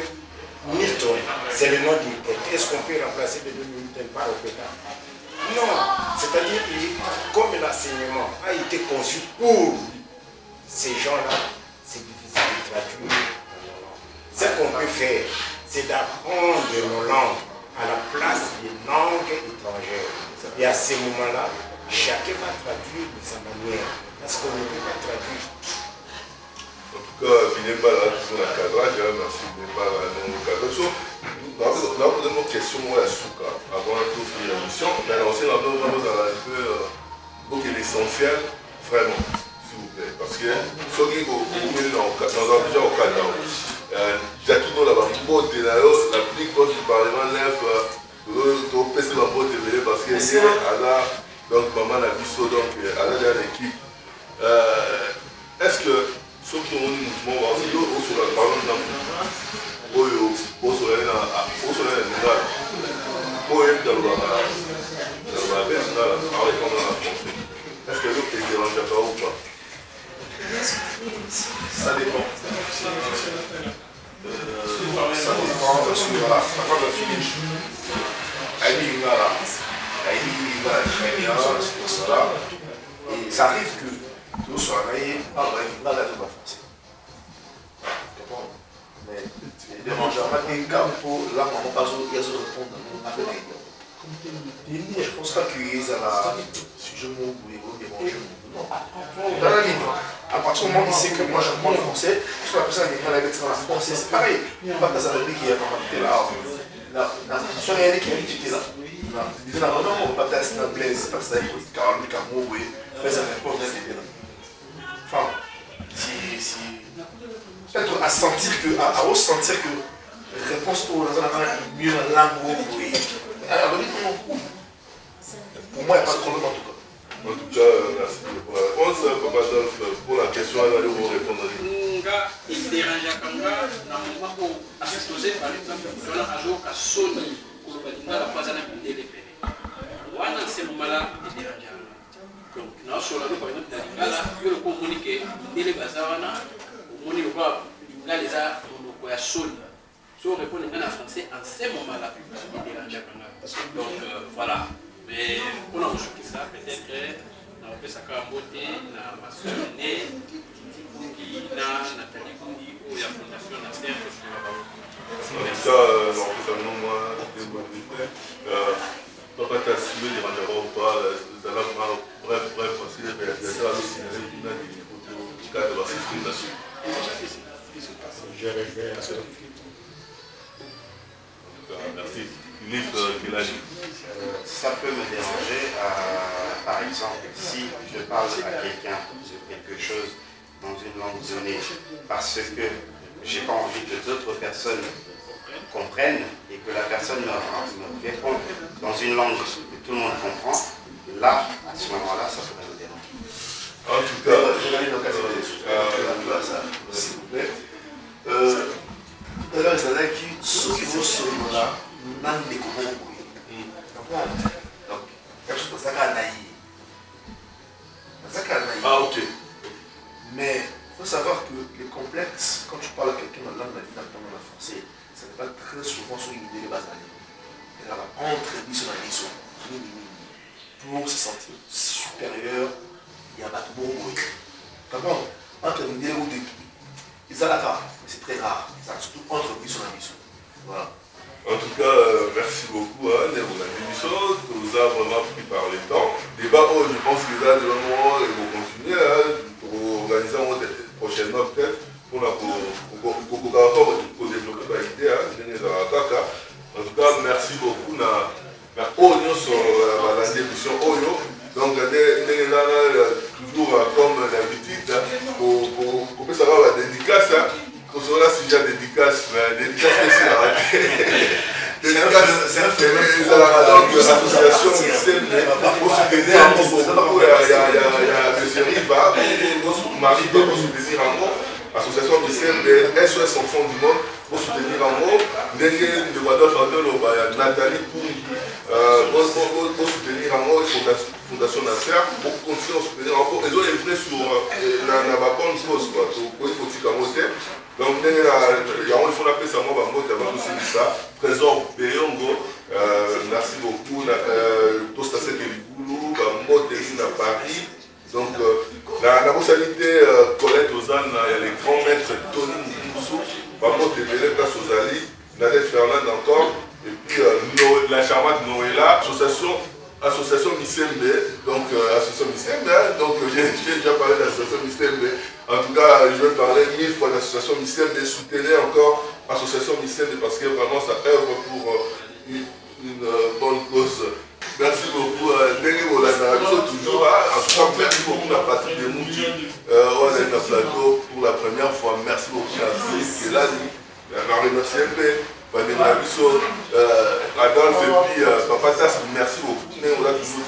Milton, c'est le nom du poète. Est-ce qu'on peut remplacer le nom de Milton par Opéta? Non, c'est-à-dire que comme l'enseignement a été conçu pour ces gens-là, c'est difficile de traduire. Ce qu'on peut faire, c'est d'apprendre nos langues à la place des langues étrangères. Et à ce moment-là, chacun va traduire de sa manière. Parce qu'on ne peut pas traduire. En tout cas, il n'est pas là pour le cadrage, merci, il n'est pas là pour le cadrage. Nous avons une question à Souka avant de finir l'émission. Mais aussi, nous avons un peu l'essentiel, vraiment, s'il vous plaît. Parce que ceux qui ont mis dans un déjà au cadre, j'ai tout dans la boîte de l'applique quand du Parlement neuf, au PC la boîte de télé parce que donc maman a vu ça, donc elle a l'équipe. Est-ce que ceux qui ont un mouvement, au sur la parole au soleil, est-ce que l'autre est dérangé pas ou pas? Ça dépend. Ça dépend parce que voilà, parfois la fille, et ça arrive que nous soyons arrivés à la français. Mais il dérange pas des cas pour la maman pas répondre avec les je pense pas qu'il y ait un sujet mot pour déranger. Dans la livre, à partir du moment où il sait que moi j'apprends le français, je peux appeler ça quelqu'un avec ça en français, c'est pareil. Il ne faut pas que ça veut dire qu'il y a pas là. La situation est qui est là. Il dit là, non, on va pas tester un blaise, c'est pas ça, il faut que Caroline Camo, oui, mais ça répond bien là. Enfin, peut-être à sentir que, à ressentir que la réponse pour la mieux dans la langue, oui. Pour moi, il n'y a pas de problème en tout cas. En tout cas, merci pour la réponse. Papa Adolphe, pour la question, elle va vous répondre. Il dérange quand même, dans le moment où exposé par exemple, dans la radio, à Sony, pour le bâtiment, la phase à la vidéo. Dans ce moment-là, il dérange. Donc, nous sommes là, par exemple, dans le communiqué, il est basé à on y voit la ça monoko ya solde. Si on répond en français, en ce moment-là, il dérange quand même. Donc voilà. Mais pour nous ça, peut-être on peut s'accorder na ma soeur née, Titi Kundi, na Nathalie Kundi, ou la fondation Nasser, que je vais ça, non, moi, papa t'a suivi les rendez-vous ou pas, bref, parce que les réalisateurs avaient signalé qu'il y a des photos du cadre de la circulation. Je reviens à ça. Merci. Philippe, quel âge? Ça peut me déranger, par exemple, si je parle à quelqu'un de quelque chose dans une langue donnée, parce que j'ai pas envie que d'autres personnes comprennent et que la personne me répond dans une langue que tout le monde comprend, là, à ce moment-là, ça pourrait me déranger. En tout cas, je vais aller dans le cas de s'il vous plaît. Tout à l'heure, c'est-à-dire que ceux qui vont se là, n'ont des comment donc, quelque chose comme ça qu'a naïf. Ah, ok. Mais il faut savoir que les complexes, quand tu parles à quelqu'un dans la langue, notamment en français, ça n'est pas très souvent sur une idée de base d'année. Elle va entre sur la mission pour se sentir supérieur et à battre beaucoup. Comment entre une idée ou deux qui ils ont la carte, mais c'est très rare. Ça surtout entre sur la mission. Voilà. En tout cas, merci beaucoup à l'émission. Nous a vraiment pris par le temps. Débat, je pense que là, de moment, ils vont continuer pour organiser prochainement peut-être pour développer l'idée. En tout cas, merci beaucoup. Sur la émission Oyo. Donc, toujours comme d'habitude, pour savoir la dédicace. Pour cela, si j'ai une dédicace, c'est un phénomène. Donc, l'association CMD, pour soutenir un mot, il y a M. Riva, Marie pour soutenir un mot, association de CMD, SOS Enfants du Monde, pour soutenir un mot, Ndenge de Guadeloupe, Nathalie pour soutenir un mot, Fondation Nasser, pour continuer à soutenir un mot, ils ont œuvré sur la bonne chose, pour donc, il faut l'appeler ça, moi, ça. Trésor Béongo, merci beaucoup. Tostasek Eligoulou, à Paris. Donc, la responsabilité Colette Ozan, il y a les grands maîtres Tony Moussou, Bamo Tebele, Sozali, Nadette Fernande encore, et puis la charmante Noëlla, Association Missembe, donc Association Missembe, donc j'ai déjà parlé d'association Missembe. En tout cas, je vais parler 1000 fois d'association Missembe, soutenez encore Association Missembe parce que vraiment ça œuvre pour une bonne cause. Merci beaucoup. Toujours, en tout cas, merci beaucoup à Patrick Demouti, on est dans le plateau pour la première fois. Merci beaucoup à Félix qui est là, Marie Missembe. Adolphe et puis Papa Tass, merci beaucoup. Mais on a toujours